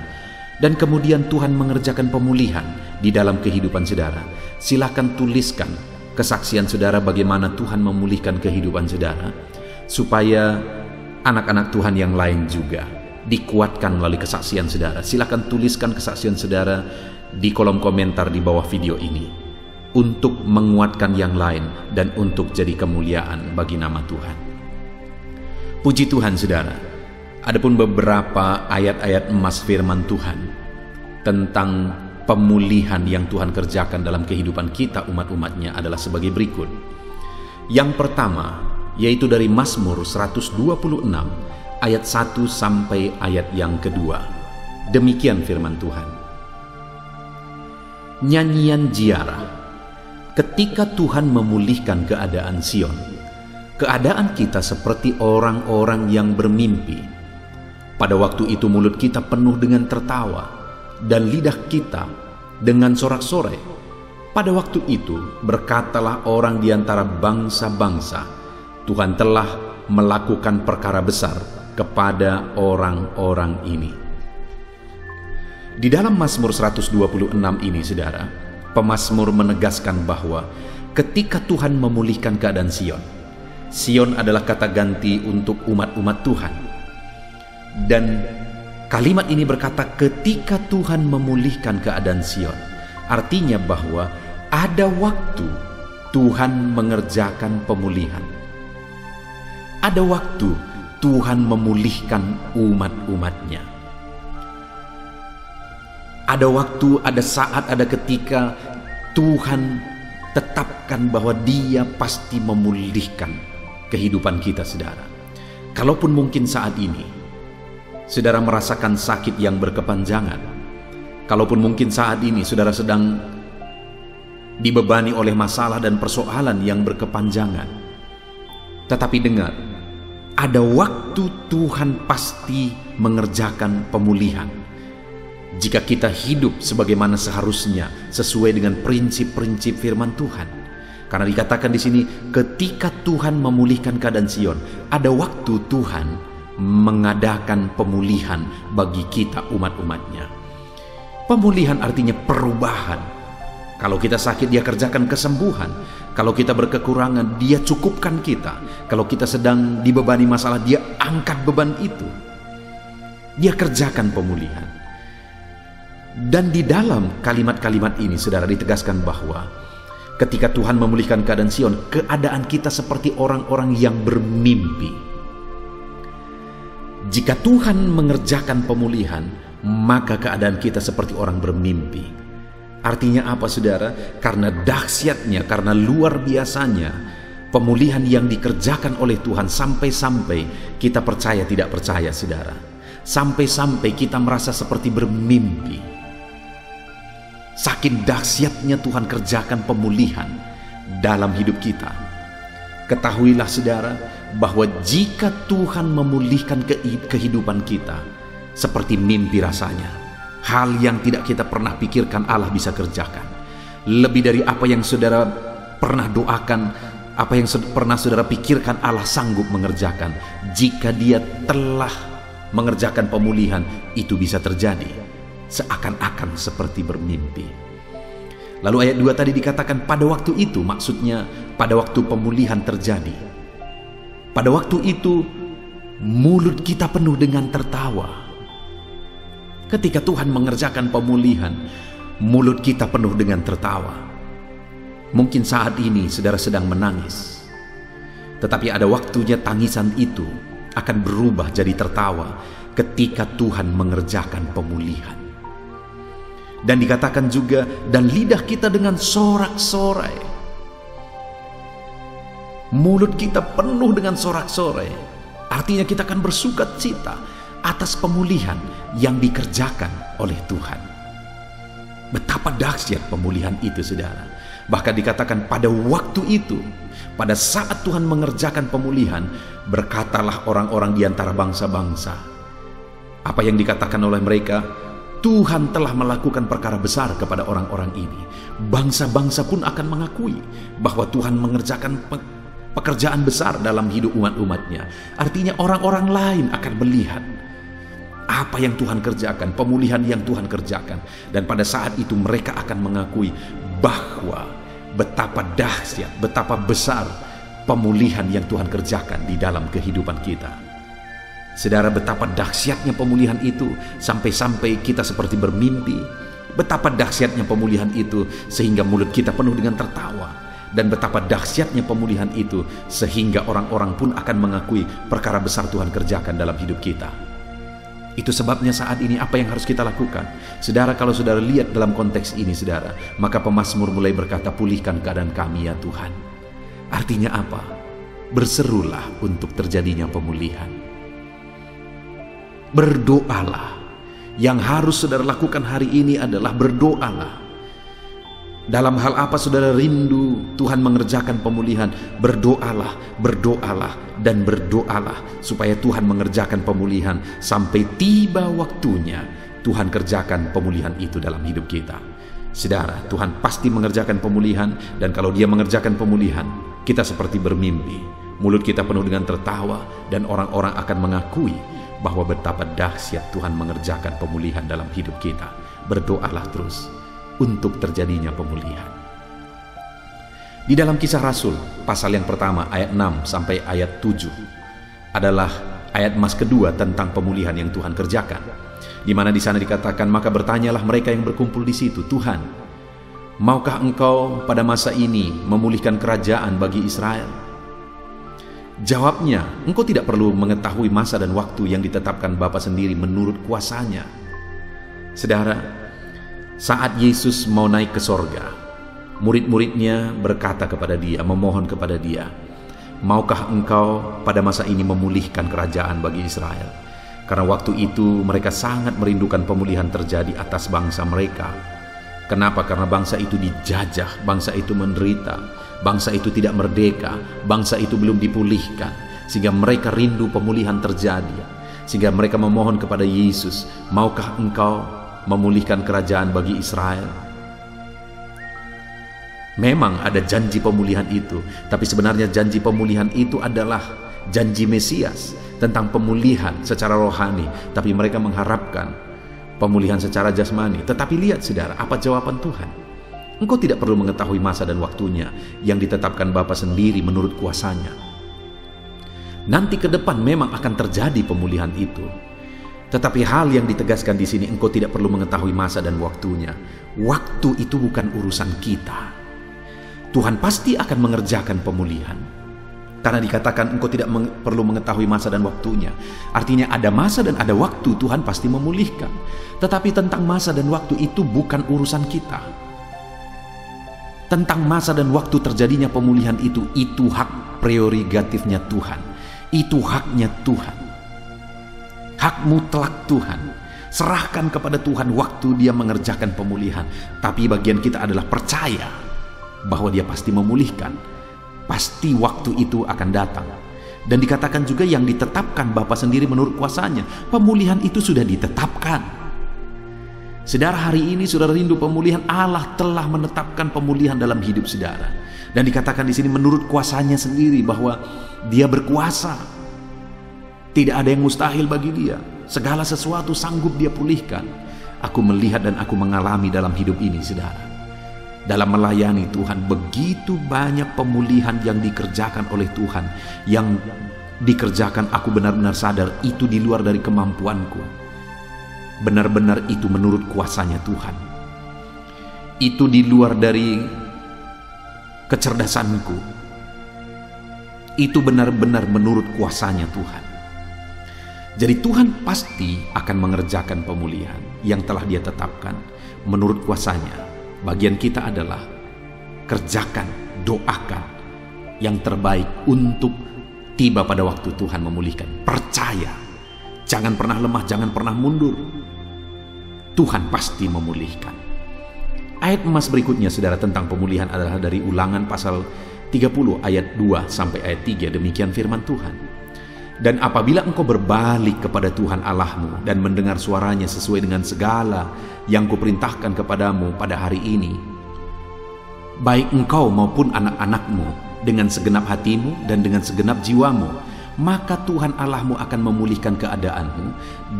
Dan kemudian Tuhan mengerjakan pemulihan di dalam kehidupan saudara. Silakan tuliskan kesaksian saudara bagaimana Tuhan memulihkan kehidupan saudara, supaya anak-anak Tuhan yang lain juga dikuatkan melalui kesaksian saudara. Silakan tuliskan kesaksian saudara di kolom komentar di bawah video ini, untuk menguatkan yang lain dan untuk jadi kemuliaan bagi nama Tuhan. Puji Tuhan saudara. Adapun beberapa ayat-ayat emas firman Tuhan tentang pemulihan yang Tuhan kerjakan dalam kehidupan kita umat-umatnya adalah sebagai berikut. Yang pertama, yaitu dari Mazmur 126 ayat 1 sampai ayat yang kedua. Demikian firman Tuhan. Nyanyian ziarah, ketika Tuhan memulihkan keadaan Sion, keadaan kita seperti orang-orang yang bermimpi. Pada waktu itu mulut kita penuh dengan tertawa dan lidah kita dengan sorak-sorai. Pada waktu itu berkatalah orang di antara bangsa-bangsa, Tuhan telah melakukan perkara besar kepada orang-orang ini. Di dalam Mazmur 126 ini, saudara, pemazmur menegaskan bahwa ketika Tuhan memulihkan keadaan Sion, Sion adalah kata ganti untuk umat-umat Tuhan. Dan kalimat ini berkata ketika Tuhan memulihkan keadaan Sion, artinya bahwa ada waktu Tuhan mengerjakan pemulihan. Ada waktu Tuhan memulihkan umat-umatnya. Ada waktu, ada saat, ada ketika Tuhan tetapkan bahwa Dia pasti memulihkan kehidupan kita, saudara. Kalaupun mungkin saat ini saudara merasakan sakit yang berkepanjangan, kalaupun mungkin saat ini saudara sedang dibebani oleh masalah dan persoalan yang berkepanjangan, tetapi dengar, ada waktu Tuhan pasti mengerjakan pemulihan. Jika kita hidup sebagaimana seharusnya sesuai dengan prinsip-prinsip firman Tuhan. Karena dikatakan di sini ketika Tuhan memulihkan keadaan Sion, ada waktu Tuhan mengadakan pemulihan bagi kita umat-umatnya. Pemulihan artinya perubahan. Kalau kita sakit, Dia kerjakan kesembuhan. Kalau kita berkekurangan, Dia cukupkan kita. Kalau kita sedang dibebani masalah, Dia angkat beban itu. Dia kerjakan pemulihan. Dan di dalam kalimat-kalimat ini, saudara, ditegaskan bahwa ketika Tuhan memulihkan keadaan Sion, keadaan kita seperti orang-orang yang bermimpi. Jika Tuhan mengerjakan pemulihan, maka keadaan kita seperti orang bermimpi. Artinya apa, saudara? Karena dahsyatnya, karena luar biasanya pemulihan yang dikerjakan oleh Tuhan, sampai-sampai kita percaya tidak percaya, saudara. Sampai-sampai kita merasa seperti bermimpi. Saking dahsyatnya Tuhan kerjakan pemulihan dalam hidup kita. Ketahuilah, saudara, bahwa jika Tuhan memulihkan kehidupan kita, seperti mimpi rasanya. Hal yang tidak kita pernah pikirkan Allah bisa kerjakan. Lebih dari apa yang saudara pernah doakan, apa yang pernah saudara pikirkan, Allah sanggup mengerjakan. Jika Dia telah mengerjakan pemulihan, itu bisa terjadi seakan-akan seperti bermimpi. Lalu ayat 2 tadi dikatakan pada waktu itu, maksudnya pada waktu pemulihan terjadi. Pada waktu itu mulut kita penuh dengan tertawa. Ketika Tuhan mengerjakan pemulihan, mulut kita penuh dengan tertawa. Mungkin saat ini saudara sedang menangis, tetapi ada waktunya tangisan itu akan berubah jadi tertawa ketika Tuhan mengerjakan pemulihan. Dan dikatakan juga, dan lidah kita dengan sorak-sorai. Mulut kita penuh dengan sorak-sorai. Artinya kita akan bersukacita atas pemulihan yang dikerjakan oleh Tuhan. Betapa dahsyat pemulihan itu, saudara. Bahkan dikatakan pada waktu itu, pada saat Tuhan mengerjakan pemulihan, berkatalah orang-orang di antara bangsa-bangsa. Apa yang dikatakan oleh mereka? Tuhan telah melakukan perkara besar kepada orang-orang ini. Bangsa-bangsa pun akan mengakui bahwa Tuhan mengerjakan pekerjaan besar dalam hidup umat-umatnya. Artinya orang-orang lain akan melihat apa yang Tuhan kerjakan, pemulihan yang Tuhan kerjakan. Dan pada saat itu mereka akan mengakui bahwa betapa dahsyat, betapa besar pemulihan yang Tuhan kerjakan di dalam kehidupan kita. Saudara, betapa dahsyatnya pemulihan itu sampai-sampai kita seperti bermimpi. Betapa dahsyatnya pemulihan itu sehingga mulut kita penuh dengan tertawa. Dan betapa dahsyatnya pemulihan itu sehingga orang-orang pun akan mengakui perkara besar Tuhan kerjakan dalam hidup kita. Itu sebabnya saat ini apa yang harus kita lakukan? Saudara, kalau saudara lihat dalam konteks ini, saudara, maka pemazmur mulai berkata, pulihkan keadaan kami ya Tuhan. Artinya apa? Berserulah untuk terjadinya pemulihan. Berdoalah. Yang harus saudara lakukan hari ini adalah berdoalah. Dalam hal apa saudara rindu Tuhan mengerjakan pemulihan? Berdoalah, berdoalah, dan berdoalah supaya Tuhan mengerjakan pemulihan sampai tiba waktunya Tuhan kerjakan pemulihan itu dalam hidup kita. Saudara, Tuhan pasti mengerjakan pemulihan, dan kalau Dia mengerjakan pemulihan, kita seperti bermimpi. Mulut kita penuh dengan tertawa, dan orang-orang akan mengakui bahwa betapa dahsyat Tuhan mengerjakan pemulihan dalam hidup kita. Berdoalah terus untuk terjadinya pemulihan. Di dalam Kisah Rasul pasal yang pertama ayat 6 sampai ayat 7 adalah ayat emas kedua tentang pemulihan yang Tuhan kerjakan, di mana di sana dikatakan, maka bertanyalah mereka yang berkumpul di situ, Tuhan, maukah Engkau pada masa ini memulihkan kerajaan bagi Israel? Jawabnya, Engkau tidak perlu mengetahui masa dan waktu yang ditetapkan Bapa sendiri menurut kuasanya. Saudara, saat Yesus mau naik ke sorga, murid-muridnya berkata kepada Dia, memohon kepada Dia, maukah Engkau pada masa ini memulihkan kerajaan bagi Israel? Karena waktu itu mereka sangat merindukan pemulihan terjadi atas bangsa mereka. Kenapa? Karena bangsa itu dijajah, bangsa itu menderita, bangsa itu tidak merdeka, bangsa itu belum dipulihkan, sehingga mereka rindu pemulihan terjadi. Sehingga mereka memohon kepada Yesus, maukah Engkau memulihkan kerajaan bagi Israel? Memang ada janji pemulihan itu, tapi sebenarnya janji pemulihan itu adalah janji Mesias tentang pemulihan secara rohani, tapi mereka mengharapkan pemulihan secara jasmani. Tetapi lihat saudara, apa jawaban Tuhan? Engkau tidak perlu mengetahui masa dan waktunya yang ditetapkan Bapa sendiri menurut kuasanya. Nanti ke depan memang akan terjadi pemulihan itu. Tetapi hal yang ditegaskan di sini, engkau tidak perlu mengetahui masa dan waktunya. Waktu itu bukan urusan kita. Tuhan pasti akan mengerjakan pemulihan. Karena dikatakan engkau tidak perlu mengetahui masa dan waktunya. Artinya ada masa dan ada waktu Tuhan pasti memulihkan. Tetapi tentang masa dan waktu itu bukan urusan kita. Tentang masa dan waktu terjadinya pemulihan itu hak prerogatifnya Tuhan. Itu haknya Tuhan. Hak mutlak Tuhan. Serahkan kepada Tuhan waktu Dia mengerjakan pemulihan. Tapi bagian kita adalah percaya bahwa Dia pasti memulihkan. Pasti waktu itu akan datang. Dan dikatakan juga yang ditetapkan Bapa sendiri menurut kuasanya. Pemulihan itu sudah ditetapkan. Saudara, hari ini saudara rindu pemulihan, Allah telah menetapkan pemulihan dalam hidup saudara. Dan dikatakan di sini menurut kuasanya sendiri bahwa Dia berkuasa. Tidak ada yang mustahil bagi Dia. Segala sesuatu sanggup Dia pulihkan. Aku melihat dan aku mengalami dalam hidup ini, saudara. Dalam melayani Tuhan, begitu banyak pemulihan yang dikerjakan oleh Tuhan. Yang dikerjakan aku benar-benar sadar itu di luar dari kemampuanku. Benar-benar itu menurut kuasanya Tuhan. Itu di luar dari kecerdasanku. Itu benar-benar menurut kuasanya Tuhan. Jadi Tuhan pasti akan mengerjakan pemulihan yang telah Dia tetapkan menurut kuasanya. Bagian kita adalah kerjakan, doakan yang terbaik untuk tiba pada waktu Tuhan memulihkan. Percaya, jangan pernah lemah, jangan pernah mundur. Tuhan pasti memulihkan. Ayat emas berikutnya saudara tentang pemulihan adalah dari Ulangan pasal 30 ayat 2 sampai ayat 3. Demikian firman Tuhan. Dan apabila engkau berbalik kepada Tuhan Allahmu dan mendengar suaranya sesuai dengan segala yang kuperintahkan kepadamu pada hari ini, baik engkau maupun anak-anakmu dengan segenap hatimu dan dengan segenap jiwamu, maka Tuhan Allahmu akan memulihkan keadaanmu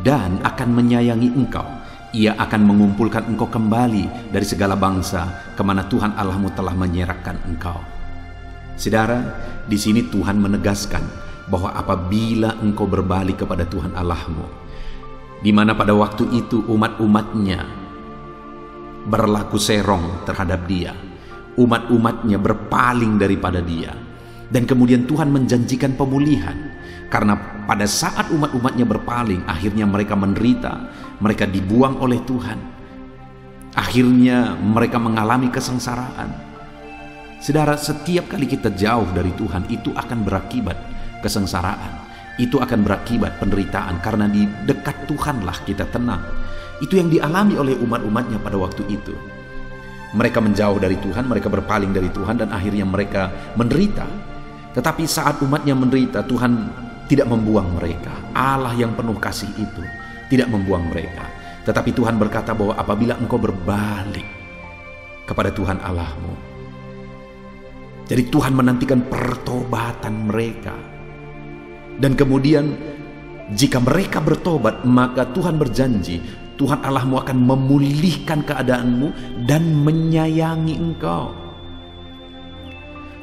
dan akan menyayangi engkau. Ia akan mengumpulkan engkau kembali dari segala bangsa kemana Tuhan Allahmu telah menyerahkan engkau. Saudara, di sini Tuhan menegaskan bahwa apabila engkau berbalik kepada Tuhan Allahmu, di mana pada waktu itu umat-umatnya berlaku serong terhadap Dia, umat-umatnya berpaling daripada Dia, dan kemudian Tuhan menjanjikan pemulihan. Karena pada saat umat-umatnya berpaling, akhirnya mereka menderita, mereka dibuang oleh Tuhan, akhirnya mereka mengalami kesengsaraan. Saudara, setiap kali kita jauh dari Tuhan, itu akan berakibat kesengsaraan, itu akan berakibat penderitaan. Karena di dekat Tuhanlah kita tenang. Itu yang dialami oleh umat-umatnya pada waktu itu. Mereka menjauh dari Tuhan, mereka berpaling dari Tuhan, dan akhirnya mereka menderita. Tetapi saat umatnya menderita, Tuhan tidak membuang mereka. Allah yang penuh kasih itu tidak membuang mereka. Tetapi Tuhan berkata bahwa apabila engkau berbalik kepada Tuhan Allahmu, jadi Tuhan menantikan pertobatan mereka. Dan kemudian jika mereka bertobat, maka Tuhan berjanji, Tuhan Allahmu akan memulihkan keadaanmu dan menyayangi engkau.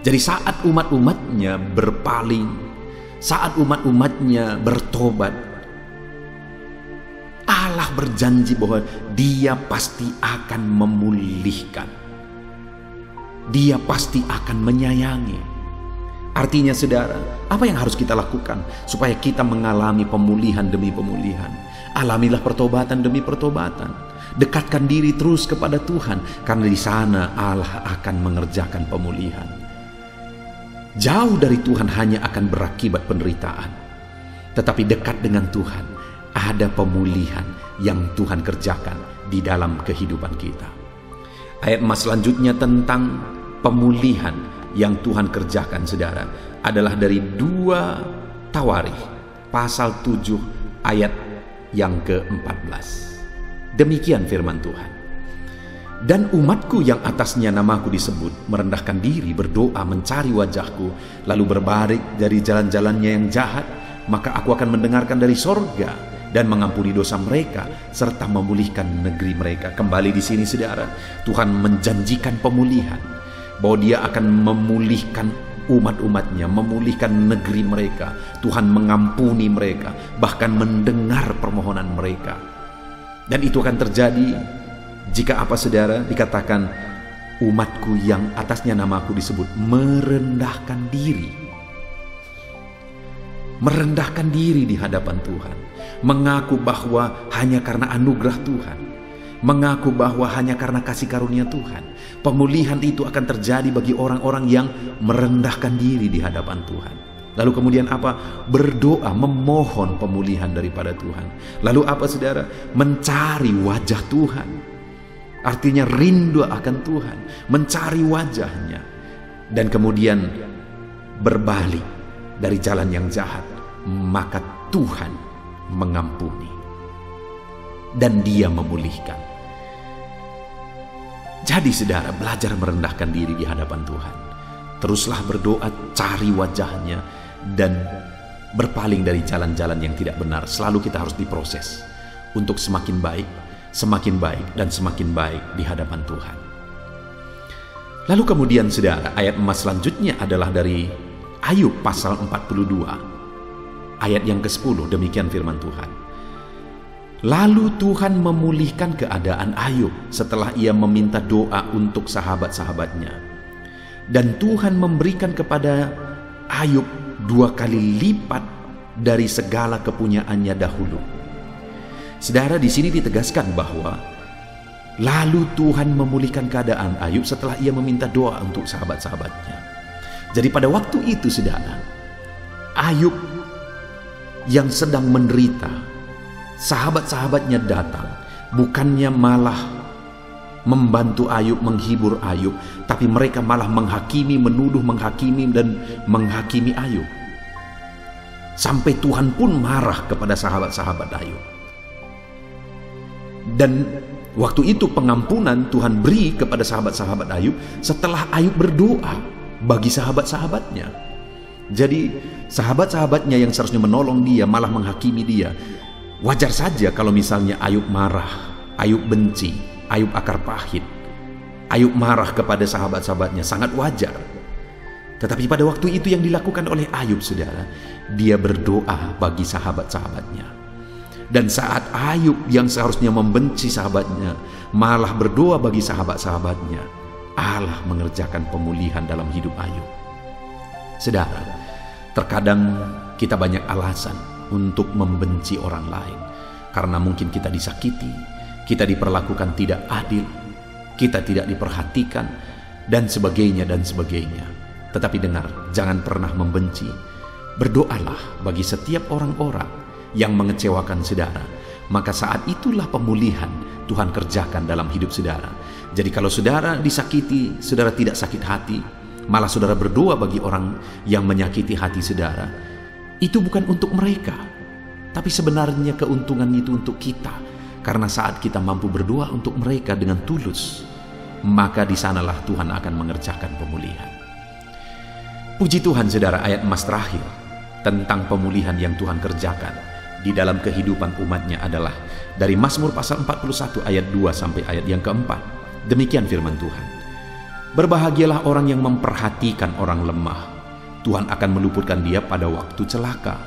Jadi saat umat-umatnya berpaling, saat umat-umatnya bertobat, Allah berjanji bahwa Dia pasti akan memulihkan. Dia pasti akan menyayangi. Artinya saudara, apa yang harus kita lakukan supaya kita mengalami pemulihan demi pemulihan? Alamilah pertobatan demi pertobatan. Dekatkan diri terus kepada Tuhan, karena di sana Allah akan mengerjakan pemulihan. Jauh dari Tuhan hanya akan berakibat penderitaan. Tetapi dekat dengan Tuhan, ada pemulihan yang Tuhan kerjakan di dalam kehidupan kita. Ayat emas selanjutnya tentang pemulihan yang Tuhan kerjakan, saudara, adalah dari 2 Tawarikh pasal 7 ayat yang ke-14. Demikian firman Tuhan. Dan umatku yang atasnya namaku disebut merendahkan diri, berdoa, mencari wajahku, lalu berbalik dari jalan-jalannya yang jahat, maka aku akan mendengarkan dari sorga dan mengampuni dosa mereka serta memulihkan negeri mereka. Kembali di sini saudara, Tuhan menjanjikan pemulihan, bahwa Dia akan memulihkan umat-umatnya, memulihkan negeri mereka. Tuhan mengampuni mereka, bahkan mendengar permohonan mereka. Dan itu akan terjadi jika apa saudara? Dikatakan umatku yang atasnya namaku disebut merendahkan diri. Merendahkan diri di hadapan Tuhan, mengaku bahwa hanya karena anugerah Tuhan, mengaku bahwa hanya karena kasih karunia Tuhan. Pemulihan itu akan terjadi bagi orang-orang yang merendahkan diri di hadapan Tuhan. Lalu kemudian apa? Berdoa, memohon pemulihan daripada Tuhan. Lalu apa saudara? Mencari wajah Tuhan. Artinya rindu akan Tuhan, mencari wajahnya. Dan kemudian berbalik dari jalan yang jahat, maka Tuhan mengampuni dan Dia memulihkan. Jadi saudara, belajar merendahkan diri di hadapan Tuhan. Teruslah berdoa, cari wajahnya, dan berpaling dari jalan-jalan yang tidak benar. Selalu kita harus diproses untuk semakin baik, dan semakin baik di hadapan Tuhan. Lalu kemudian saudara, ayat emas selanjutnya adalah dari Ayub pasal 42 ayat yang ke-10. Demikian firman Tuhan. Lalu Tuhan memulihkan keadaan Ayub setelah ia meminta doa untuk sahabat-sahabatnya. Dan Tuhan memberikan kepada Ayub 2 kali lipat dari segala kepunyaannya dahulu. Saudara, di sini ditegaskan bahwa lalu Tuhan memulihkan keadaan Ayub setelah ia meminta doa untuk sahabat-sahabatnya. Jadi pada waktu itu saudara, Ayub yang sedang menderita, sahabat-sahabatnya datang, bukannya malah membantu Ayub, menghibur Ayub, tapi mereka malah menghakimi, menuduh, menghakimi, dan menghakimi Ayub. Sampai Tuhan pun marah kepada sahabat-sahabat Ayub. Dan waktu itu pengampunan Tuhan beri kepada sahabat-sahabat Ayub setelah Ayub berdoa bagi sahabat-sahabatnya. Jadi sahabat-sahabatnya yang seharusnya menolong dia malah menghakimi dia. Wajar saja kalau misalnya Ayub marah, Ayub benci, Ayub akar pahit, Ayub marah kepada sahabat-sahabatnya, sangat wajar. Tetapi pada waktu itu yang dilakukan oleh Ayub saudara, dia berdoa bagi sahabat-sahabatnya. Dan saat Ayub yang seharusnya membenci sahabatnya malah berdoa bagi sahabat-sahabatnya, Allah mengerjakan pemulihan dalam hidup Ayub. Saudara, terkadang kita banyak alasan untuk membenci orang lain, karena mungkin kita disakiti, kita diperlakukan tidak adil, kita tidak diperhatikan, dan sebagainya dan sebagainya. Tetapi dengar, jangan pernah membenci. Berdoalah bagi setiap orang-orang yang mengecewakan saudara, maka saat itulah pemulihan Tuhan kerjakan dalam hidup saudara. Jadi kalau saudara disakiti, saudara tidak sakit hati, malah saudara berdoa bagi orang yang menyakiti hati saudara, itu bukan untuk mereka, tapi sebenarnya keuntungan itu untuk kita. Karena saat kita mampu berdoa untuk mereka dengan tulus, maka di sanalah Tuhan akan mengerjakan pemulihan. Puji Tuhan saudara, ayat emas terakhir tentang pemulihan yang Tuhan kerjakan di dalam kehidupan umatnya adalah dari Mazmur pasal 41 ayat 2 sampai ayat yang keempat. Demikian firman Tuhan. Berbahagialah orang yang memperhatikan orang lemah. Tuhan akan meluputkan dia pada waktu celaka.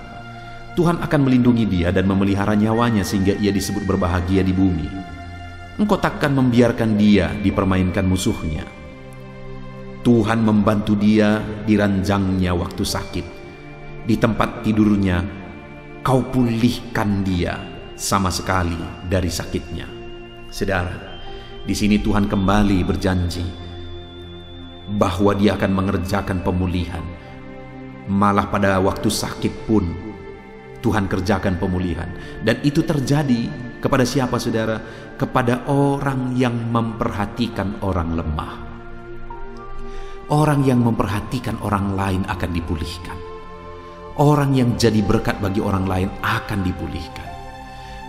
Tuhan akan melindungi dia dan memelihara nyawanya sehingga ia disebut berbahagia di bumi. Engkau takkan membiarkan dia dipermainkan musuhnya. Tuhan membantu dia di ranjangnya waktu sakit. Di tempat tidurnya, kau pulihkan dia sama sekali dari sakitnya. Saudara, di sini Tuhan kembali berjanji bahwa dia akan mengerjakan pemulihan. Malah pada waktu sakit pun Tuhan kerjakan pemulihan. Dan itu terjadi kepada siapa saudara? Kepada orang yang memperhatikan orang lemah. Orang yang memperhatikan orang lain akan dipulihkan. Orang yang jadi berkat bagi orang lain akan dipulihkan.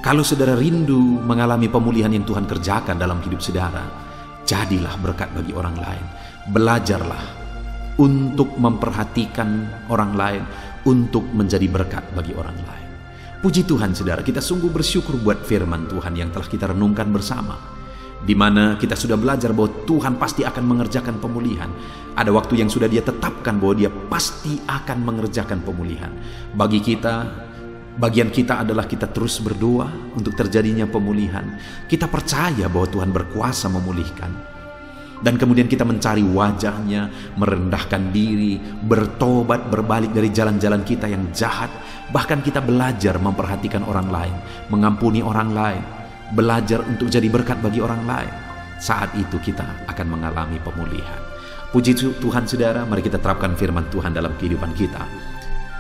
Kalau saudara rindu mengalami pemulihan yang Tuhan kerjakan dalam hidup saudara, jadilah berkat bagi orang lain. Belajarlah untuk memperhatikan orang lain, untuk menjadi berkat bagi orang lain. Puji Tuhan saudara, kita sungguh bersyukur buat firman Tuhan yang telah kita renungkan bersama, di mana kita sudah belajar bahwa Tuhan pasti akan mengerjakan pemulihan. Ada waktu yang sudah Dia tetapkan bahwa Dia pasti akan mengerjakan pemulihan. Bagi kita, bagian kita adalah kita terus berdoa untuk terjadinya pemulihan. Kita percaya bahwa Tuhan berkuasa memulihkan. Dan kemudian kita mencari wajahnya, merendahkan diri, bertobat, berbalik dari jalan-jalan kita yang jahat. Bahkan kita belajar memperhatikan orang lain, mengampuni orang lain, belajar untuk jadi berkat bagi orang lain. Saat itu kita akan mengalami pemulihan. Puji Tuhan saudara, mari kita terapkan firman Tuhan dalam kehidupan kita.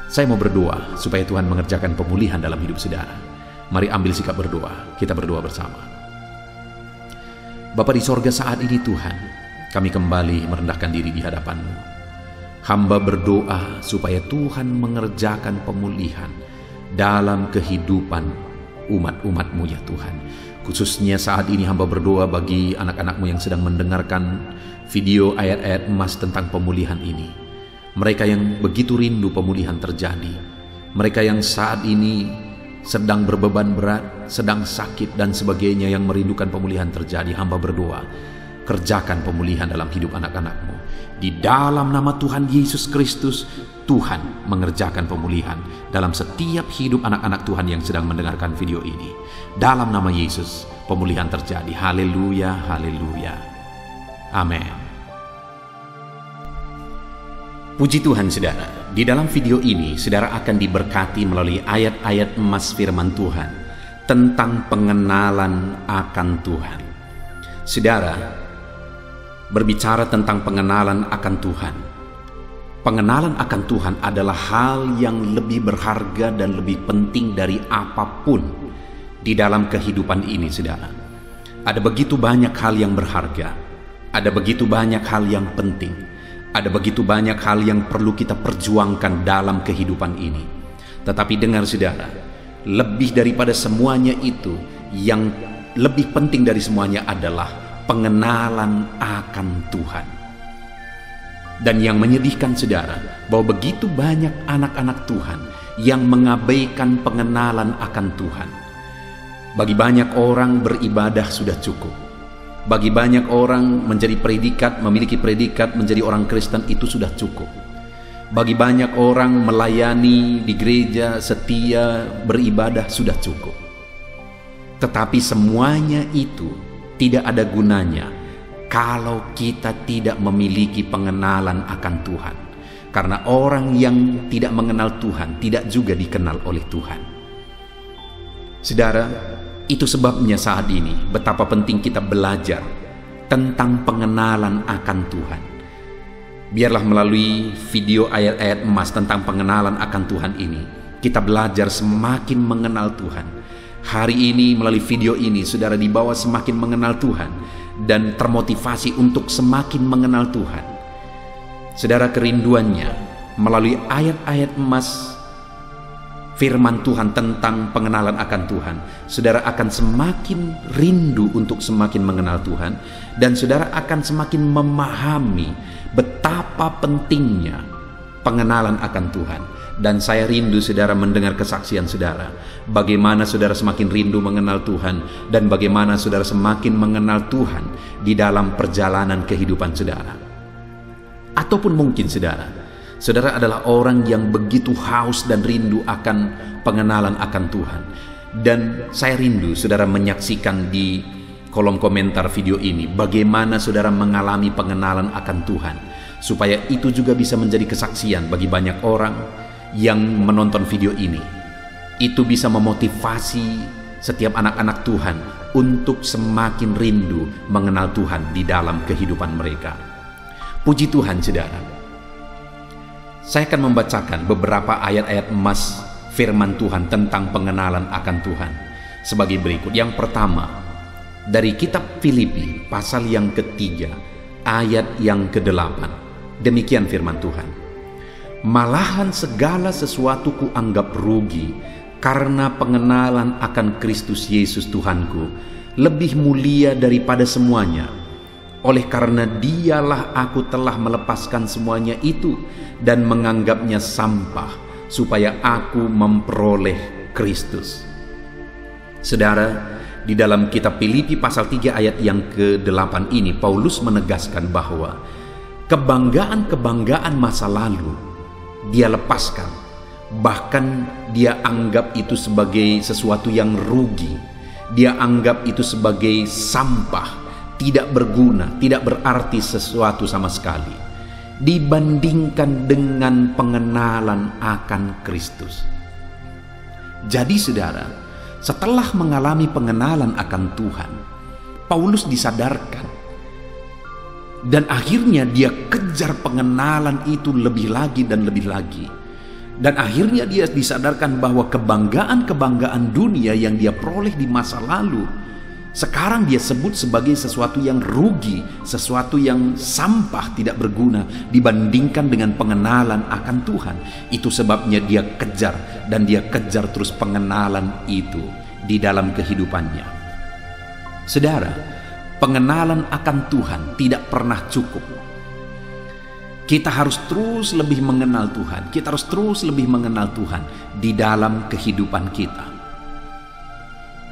Saya mau berdoa supaya Tuhan mengerjakan pemulihan dalam hidup saudara. Mari ambil sikap berdoa, kita berdoa bersama. Bapa di sorga, saat ini Tuhan, kami kembali merendahkan diri di hadapan-Mu. Hamba berdoa supaya Tuhan mengerjakan pemulihan dalam kehidupan umat-umat-Mu ya Tuhan. Khususnya saat ini hamba berdoa bagi anak-anak-Mu yang sedang mendengarkan video ayat-ayat emas tentang pemulihan ini. Mereka yang begitu rindu pemulihan terjadi. Mereka yang saat ini sedang berbeban berat, sedang sakit dan sebagainya, yang merindukan pemulihan terjadi. Hamba berdoa, kerjakan pemulihan dalam hidup anak-anak-Mu. Di dalam nama Tuhan Yesus Kristus, Tuhan mengerjakan pemulihan dalam setiap hidup anak-anak Tuhan yang sedang mendengarkan video ini. Dalam nama Yesus, pemulihan terjadi. Haleluya, haleluya. Amin. Puji Tuhan saudara, di dalam video ini saudara akan diberkati melalui ayat-ayat emas firman Tuhan tentang pengenalan akan Tuhan. Saudara, berbicara tentang pengenalan akan Tuhan. Pengenalan akan Tuhan adalah hal yang lebih berharga dan lebih penting dari apapun di dalam kehidupan ini saudara. Ada begitu banyak hal yang berharga, ada begitu banyak hal yang penting. Ada begitu banyak hal yang perlu kita perjuangkan dalam kehidupan ini. Tetapi dengar saudara, lebih daripada semuanya itu, yang lebih penting dari semuanya adalah pengenalan akan Tuhan. Dan yang menyedihkan saudara, bahwa begitu banyak anak-anak Tuhan yang mengabaikan pengenalan akan Tuhan. Bagi banyak orang beribadah sudah cukup. Bagi banyak orang menjadi predikat, memiliki predikat menjadi orang Kristen itu sudah cukup. Bagi banyak orang melayani di gereja, setia, beribadah sudah cukup. Tetapi semuanya itu tidak ada gunanya kalau kita tidak memiliki pengenalan akan Tuhan. Karena orang yang tidak mengenal Tuhan tidak juga dikenal oleh Tuhan. Saudara, itu sebabnya saat ini betapa penting kita belajar tentang pengenalan akan Tuhan. Biarlah melalui video ayat-ayat emas tentang pengenalan akan Tuhan ini, kita belajar semakin mengenal Tuhan. Hari ini melalui video ini, saudara dibawa semakin mengenal Tuhan. dan termotivasi untuk semakin mengenal Tuhan. Saudara, kerinduannya melalui ayat-ayat emas firman Tuhan tentang pengenalan akan Tuhan, saudara akan semakin rindu untuk semakin mengenal Tuhan, dan saudara akan semakin memahami betapa pentingnya pengenalan akan Tuhan. Dan saya rindu saudara mendengar kesaksian saudara, bagaimana saudara semakin rindu mengenal Tuhan, dan bagaimana saudara semakin mengenal Tuhan di dalam perjalanan kehidupan saudara. Ataupun mungkin saudara adalah orang yang begitu haus dan rindu akan pengenalan akan Tuhan. Dan saya rindu saudara menyaksikan di kolom komentar video ini bagaimana saudara mengalami pengenalan akan Tuhan, supaya itu juga bisa menjadi kesaksian bagi banyak orang yang menonton video ini. Itu bisa memotivasi setiap anak-anak Tuhan untuk semakin rindu mengenal Tuhan di dalam kehidupan mereka. Puji Tuhan saudara. Saya akan membacakan beberapa ayat-ayat emas firman Tuhan tentang pengenalan akan Tuhan sebagai berikut. Yang pertama, dari kitab Filipi pasal yang ketiga ayat yang ke-8. Demikian firman Tuhan. Malahan segala sesuatu kuanggap rugi karena pengenalan akan Kristus Yesus Tuhanku lebih mulia daripada semuanya. Oleh karena dialah aku telah melepaskan semuanya itu dan menganggapnya sampah, supaya aku memperoleh Kristus. Saudara, di dalam kitab Filipi pasal 3 ayat yang ke-8 ini, Paulus menegaskan bahwa kebanggaan-kebanggaan masa lalu dia lepaskan. Bahkan dia anggap itu sebagai sesuatu yang rugi. Dia anggap itu sebagai sampah, tidak berguna, tidak berarti sesuatu sama sekali, dibandingkan dengan pengenalan akan Kristus. Jadi saudara, setelah mengalami pengenalan akan Tuhan, Paulus disadarkan, dan akhirnya dia kejar pengenalan itu lebih lagi dan lebih lagi. Dan akhirnya dia disadarkan bahwa kebanggaan-kebanggaan dunia yang dia peroleh di masa lalu, sekarang dia sebut sebagai sesuatu yang rugi, sesuatu yang sampah, tidak berguna dibandingkan dengan pengenalan akan Tuhan. Itu sebabnya dia kejar, dan dia kejar terus pengenalan itu di dalam kehidupannya. Saudara, pengenalan akan Tuhan tidak pernah cukup. Kita harus terus lebih mengenal Tuhan. Kita harus terus lebih mengenal Tuhan di dalam kehidupan kita,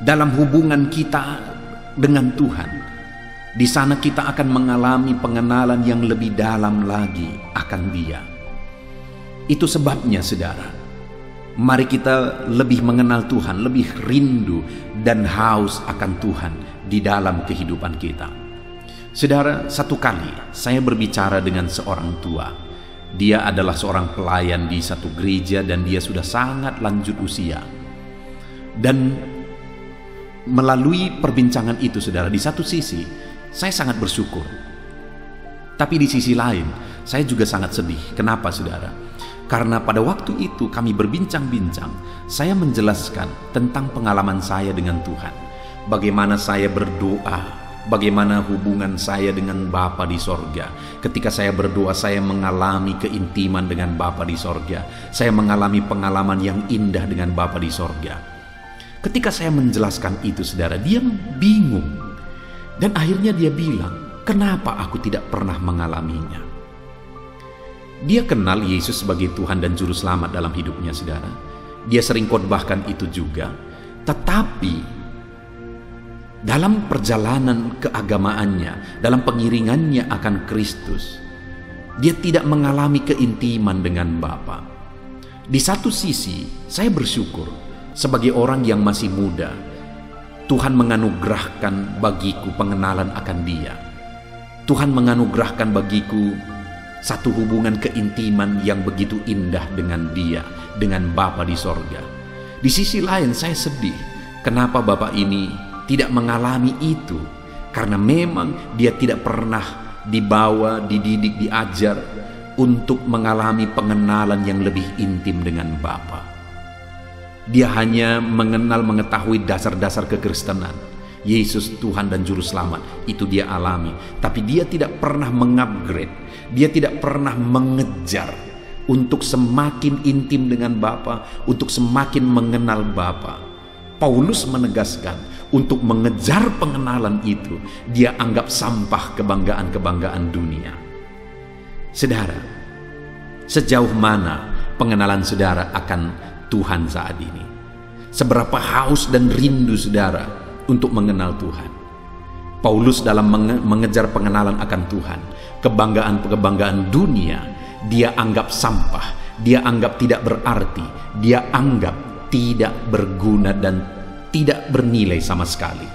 dalam hubungan kita dengan Tuhan. Di sana kita akan mengalami pengenalan yang lebih dalam lagi akan Dia. Itu sebabnya saudara, mari kita lebih mengenal Tuhan, lebih rindu dan haus akan Tuhan di dalam kehidupan kita. Saudara, satu kali saya berbicara dengan seorang tua. Dia adalah seorang pelayan di satu gereja dan dia sudah sangat lanjut usia. Dan melalui perbincangan itu saudara, di satu sisi saya sangat bersyukur, tapi di sisi lain saya juga sangat sedih. Kenapa saudara? Karena pada waktu itu kami berbincang-bincang, saya menjelaskan tentang pengalaman saya dengan Tuhan, bagaimana saya berdoa, bagaimana hubungan saya dengan Bapa di sorga. Ketika saya berdoa, saya mengalami keintiman dengan Bapa di sorga. Saya mengalami pengalaman yang indah dengan Bapa di sorga. Ketika saya menjelaskan itu saudara, dia bingung. Dan akhirnya dia bilang, kenapa aku tidak pernah mengalaminya? Dia kenal Yesus sebagai Tuhan dan Juru Selamat dalam hidupnya saudara. Dia sering khotbahkan itu juga. Tetapi dalam perjalanan keagamaannya, dalam pengiringannya akan Kristus, dia tidak mengalami keintiman dengan Bapa. Di satu sisi, saya bersyukur sebagai orang yang masih muda, Tuhan menganugerahkan bagiku pengenalan akan Dia. Tuhan menganugerahkan bagiku satu hubungan keintiman yang begitu indah dengan Dia, dengan Bapa di sorga. Di sisi lain, saya sedih. Kenapa Bapa ini tidak mengalami itu? Karena memang dia tidak pernah dibawa, dididik, diajar untuk mengalami pengenalan yang lebih intim dengan Bapa. Dia hanya mengetahui dasar-dasar kekristenan. Yesus Tuhan dan Juru Selamat, itu dia alami. Tapi dia tidak pernah mengupgrade, dia tidak pernah mengejar untuk semakin intim dengan Bapa, untuk semakin mengenal Bapa. Paulus menegaskan, untuk mengejar pengenalan itu, dia anggap sampah kebanggaan-kebanggaan dunia. Saudara, sejauh mana pengenalan saudara akan Tuhan saat ini? Seberapa haus dan rindu saudara untuk mengenal Tuhan? Paulus dalam mengejar pengenalan akan Tuhan, kebanggaan-kebanggaan dunia, dia anggap sampah, dia anggap tidak berarti, dia anggap tidak berguna dan tidak bernilai sama sekali,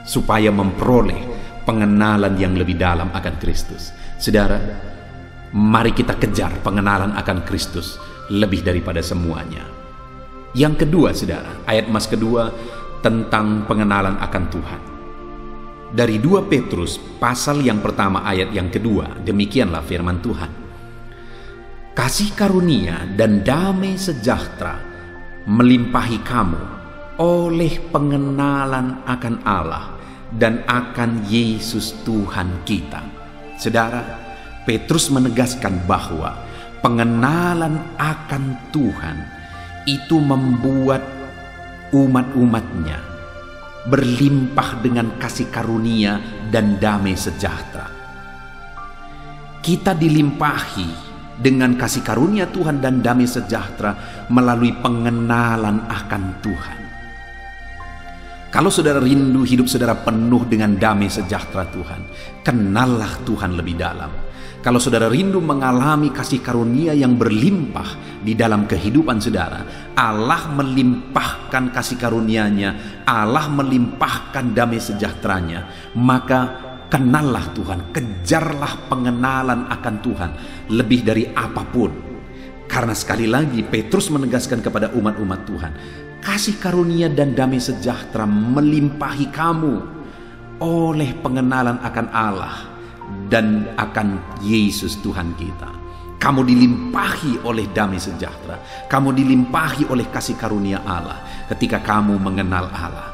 supaya memperoleh pengenalan yang lebih dalam akan Kristus. Saudara, mari kita kejar pengenalan akan Kristus lebih daripada semuanya. Yang kedua, saudara, ayat emas kedua tentang pengenalan akan Tuhan. Dari 2 Petrus pasal yang pertama ayat yang kedua, demikianlah firman Tuhan. Kasih karunia dan damai sejahtera melimpahi kamu oleh pengenalan akan Allah dan akan Yesus Tuhan kita. Saudara, Petrus menegaskan bahwa pengenalan akan Tuhan itu membuat umat-umatnya berlimpah dengan kasih karunia dan damai sejahtera. Kita dilimpahi dengan kasih karunia Tuhan dan damai sejahtera melalui pengenalan akan Tuhan. Kalau saudara rindu hidup saudara penuh dengan damai sejahtera Tuhan, kenallah Tuhan lebih dalam. Kalau saudara rindu mengalami kasih karunia yang berlimpah di dalam kehidupan saudara, Allah melimpahkan kasih karunia-Nya, Allah melimpahkan damai sejahteranya, maka kenallah Tuhan, kejarlah pengenalan akan Tuhan lebih dari apapun. Karena sekali lagi Petrus menegaskan kepada umat-umat Tuhan, kasih karunia dan damai sejahtera melimpahi kamu oleh pengenalan akan Allah dan akan Yesus Tuhan kita. Kamu dilimpahi oleh damai sejahtera, kamu dilimpahi oleh kasih karunia Allah ketika kamu mengenal Allah.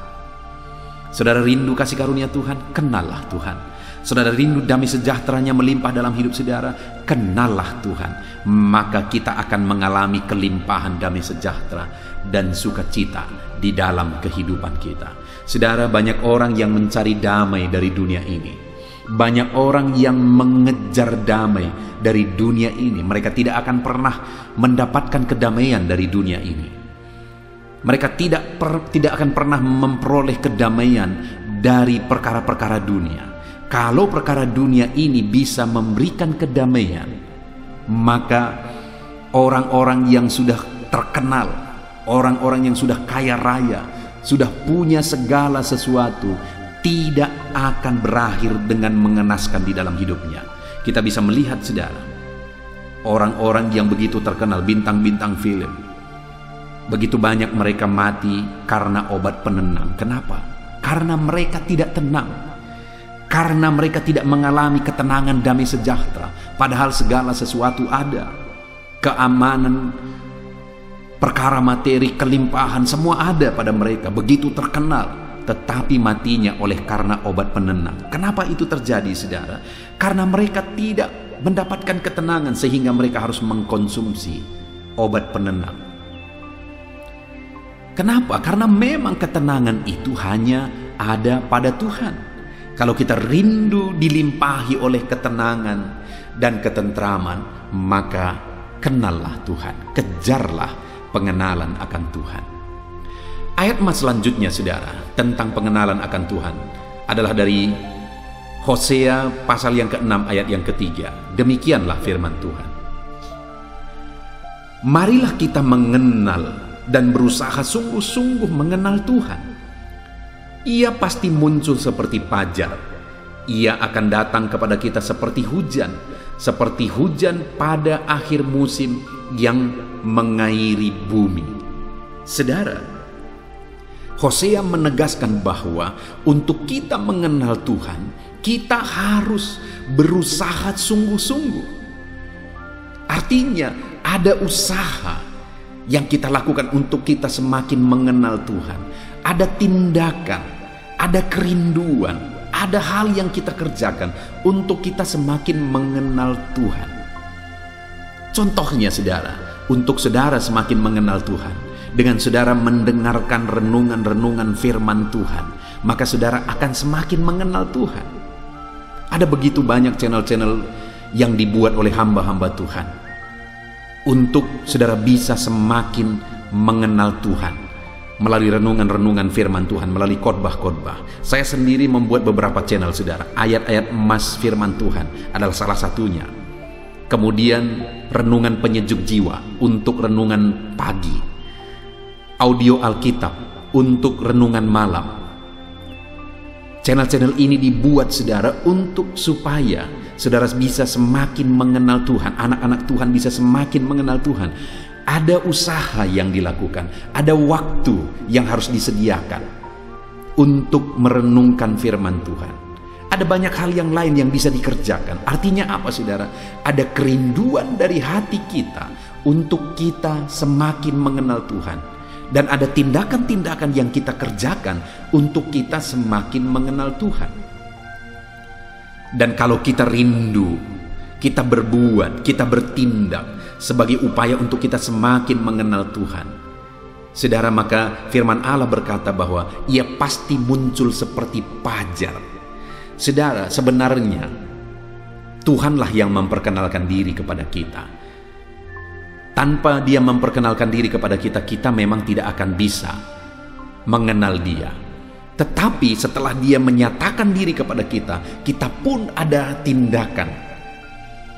Saudara rindu kasih karunia Tuhan, kenallah Tuhan. Saudara rindu damai sejahteranya melimpah dalam hidup saudara, kenallah Tuhan. Maka kita akan mengalami kelimpahan damai sejahtera dan sukacita di dalam kehidupan kita. Saudara, banyak orang yang mencari damai dari dunia ini. Banyak orang yang mengejar damai dari dunia ini. Mereka tidak akan pernah mendapatkan kedamaian dari dunia ini. Mereka tidak akan pernah memperoleh kedamaian dari perkara-perkara dunia. Kalau perkara dunia ini bisa memberikan kedamaian, maka orang-orang yang sudah terkenal, orang-orang yang sudah kaya raya, sudah punya segala sesuatu, tidak akan berakhir dengan mengenaskan di dalam hidupnya. Kita bisa melihat, saudara, orang-orang yang begitu terkenal, bintang-bintang film, begitu banyak mereka mati karena obat penenang. Kenapa? Karena mereka tidak tenang. Karena mereka tidak mengalami ketenangan damai sejahtera. Padahal segala sesuatu ada. Keamanan, perkara materi, kelimpahan, semua ada pada mereka. Begitu terkenal. Tetapi matinya oleh karena obat penenang. Kenapa itu terjadi, saudara? Karena mereka tidak mendapatkan ketenangan sehingga mereka harus mengkonsumsi obat penenang. Kenapa? Karena memang ketenangan itu hanya ada pada Tuhan. Kalau kita rindu dilimpahi oleh ketenangan dan ketentraman, maka kenallah Tuhan, kejarlah pengenalan akan Tuhan. Ayat selanjutnya, saudara, tentang pengenalan akan Tuhan adalah dari Hosea pasal yang ke-6 ayat yang ke-3. Demikianlah firman Tuhan. Marilah kita mengenal dan berusaha sungguh-sungguh mengenal Tuhan. Ia pasti muncul seperti fajar. Ia akan datang kepada kita seperti hujan pada akhir musim yang mengairi bumi. Saudara, Hosea menegaskan bahwa untuk kita mengenal Tuhan, kita harus berusaha sungguh-sungguh. Artinya ada usaha yang kita lakukan untuk kita semakin mengenal Tuhan. Ada tindakan, ada kerinduan, ada hal yang kita kerjakan untuk kita semakin mengenal Tuhan. Contohnya saudara, untuk saudara semakin mengenal Tuhan, dengan saudara mendengarkan renungan-renungan firman Tuhan, maka saudara akan semakin mengenal Tuhan. Ada begitu banyak channel-channel yang dibuat oleh hamba-hamba Tuhan untuk saudara bisa semakin mengenal Tuhan melalui renungan-renungan firman Tuhan, melalui khotbah-khotbah. Saya sendiri membuat beberapa channel saudara. Ayat-ayat emas firman Tuhan adalah salah satunya. Kemudian renungan penyejuk jiwa untuk renungan pagi, audio Alkitab untuk renungan malam. Channel-channel ini dibuat saudara untuk supaya saudara bisa semakin mengenal Tuhan, anak-anak Tuhan bisa semakin mengenal Tuhan. Ada usaha yang dilakukan, ada waktu yang harus disediakan untuk merenungkan firman Tuhan. Ada banyak hal yang lain yang bisa dikerjakan. Artinya apa saudara? Ada kerinduan dari hati kita untuk kita semakin mengenal Tuhan. Dan ada tindakan-tindakan yang kita kerjakan untuk kita semakin mengenal Tuhan. Dan kalau kita rindu, kita berbuat, kita bertindak sebagai upaya untuk kita semakin mengenal Tuhan, saudara, maka firman Allah berkata bahwa ia pasti muncul seperti fajar. Saudara, sebenarnya Tuhanlah yang memperkenalkan diri kepada kita. Tanpa dia memperkenalkan diri kepada kita, kita memang tidak akan bisa mengenal dia. Tetapi setelah dia menyatakan diri kepada kita, kita pun ada tindakan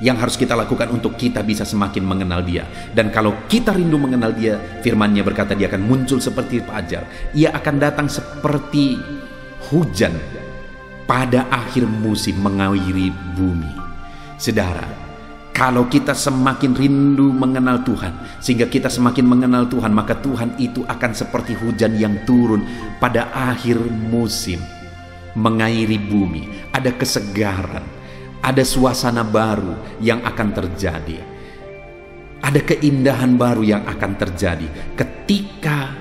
yang harus kita lakukan untuk kita bisa semakin mengenal dia. Dan kalau kita rindu mengenal dia, firman-Nya berkata dia akan muncul seperti fajar. Ia akan datang seperti hujan pada akhir musim mengairi bumi. Saudara, kalau kita semakin rindu mengenal Tuhan, sehingga kita semakin mengenal Tuhan, maka Tuhan itu akan seperti hujan yang turun pada akhir musim, mengairi bumi. Ada kesegaran, ada suasana baru yang akan terjadi. Ada keindahan baru yang akan terjadi ketika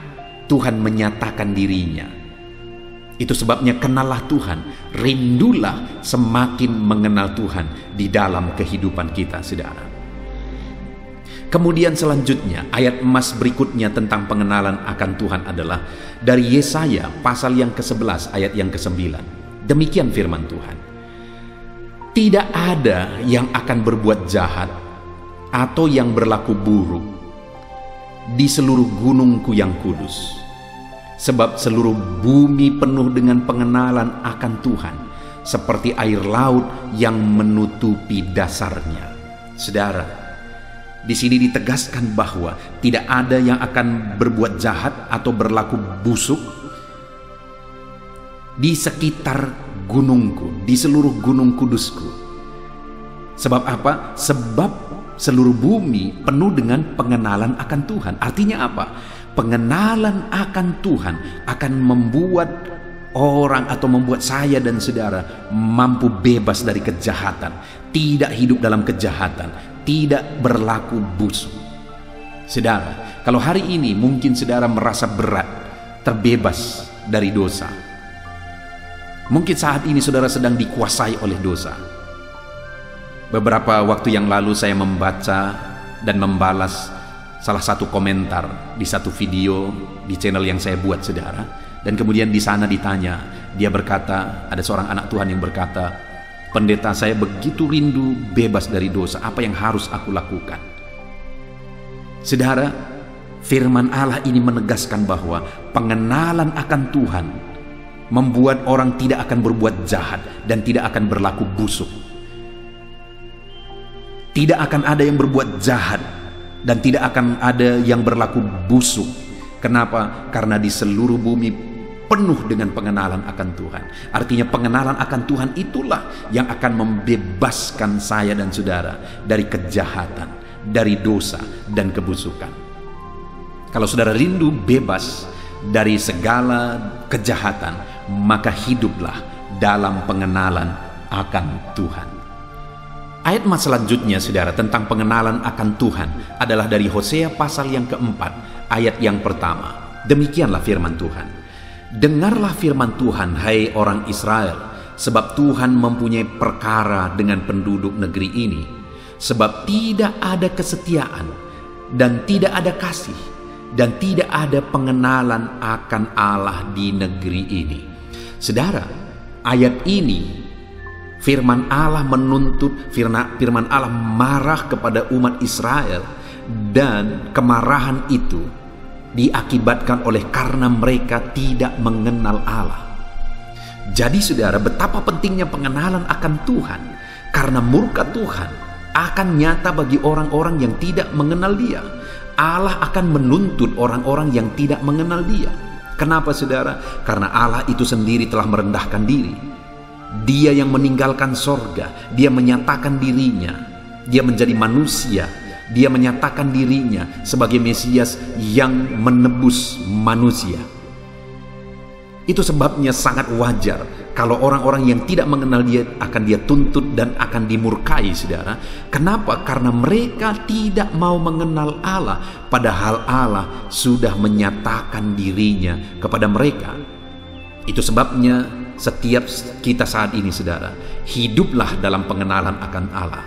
Tuhan menyatakan dirinya. Itu sebabnya kenallah Tuhan, rindulah semakin mengenal Tuhan di dalam kehidupan kita, saudara. Kemudian selanjutnya, ayat emas berikutnya tentang pengenalan akan Tuhan adalah dari Yesaya pasal yang ke-11 ayat yang ke-9. Demikian firman Tuhan. Tidak ada yang akan berbuat jahat atau yang berlaku buruk di seluruh gunungku yang kudus. Sebab seluruh bumi penuh dengan pengenalan akan Tuhan, seperti air laut yang menutupi dasarnya. Saudara, di sini ditegaskan bahwa tidak ada yang akan berbuat jahat atau berlaku busuk di sekitar gunungku, di seluruh gunung kudusku. Sebab apa? Sebab seluruh bumi penuh dengan pengenalan akan Tuhan. Artinya apa? Pengenalan akan Tuhan akan membuat orang atau membuat saya dan saudara mampu bebas dari kejahatan, tidak hidup dalam kejahatan, tidak berlaku busuk. Saudara, kalau hari ini mungkin saudara merasa berat, terbebas dari dosa. Mungkin saat ini saudara sedang dikuasai oleh dosa. Beberapa waktu yang lalu saya membaca dan membalas salah satu komentar di satu video di channel yang saya buat, saudara. Dan kemudian di sana ditanya, dia berkata, ada seorang anak Tuhan yang berkata, "Pendeta, saya begitu rindu bebas dari dosa, apa yang harus aku lakukan?" Saudara, firman Allah ini menegaskan bahwa pengenalan akan Tuhan membuat orang tidak akan berbuat jahat dan tidak akan berlaku busuk. Tidak akan ada yang berbuat jahat dan tidak akan ada yang berlaku busuk. Kenapa? Karena di seluruh bumi penuh dengan pengenalan akan Tuhan. Artinya pengenalan akan Tuhan itulah yang akan membebaskan saya dan saudara dari kejahatan, dari dosa dan kebusukan. Kalau saudara rindu bebas dari segala kejahatan, maka hiduplah dalam pengenalan akan Tuhan. Ayat mas selanjutnya, saudara, tentang pengenalan akan Tuhan adalah dari Hosea pasal yang keempat, ayat yang pertama. Demikianlah firman Tuhan. Dengarlah firman Tuhan, hai orang Israel, sebab Tuhan mempunyai perkara dengan penduduk negeri ini, sebab tidak ada kesetiaan, dan tidak ada kasih, dan tidak ada pengenalan akan Allah di negeri ini. Saudara, ayat ini firman Allah menuntut, firman Allah marah kepada umat Israel, dan kemarahan itu diakibatkan oleh karena mereka tidak mengenal Allah. Jadi saudara, betapa pentingnya pengenalan akan Tuhan, karena murka Tuhan akan nyata bagi orang-orang yang tidak mengenal Dia. Allah akan menuntut orang-orang yang tidak mengenal Dia. Kenapa saudara? Karena Allah itu sendiri telah merendahkan diri. Dia yang meninggalkan sorga, Dia menyatakan dirinya, Dia menjadi manusia, Dia menyatakan dirinya sebagai Mesias yang menebus manusia. Itu sebabnya sangat wajar kalau orang-orang yang tidak mengenal Dia akan Dia tuntut dan akan dimurkai, saudara. Kenapa? Karena mereka tidak mau mengenal Allah, padahal Allah sudah menyatakan dirinya kepada mereka. Itu sebabnya setiap kita saat ini, saudara, hiduplah dalam pengenalan akan Allah.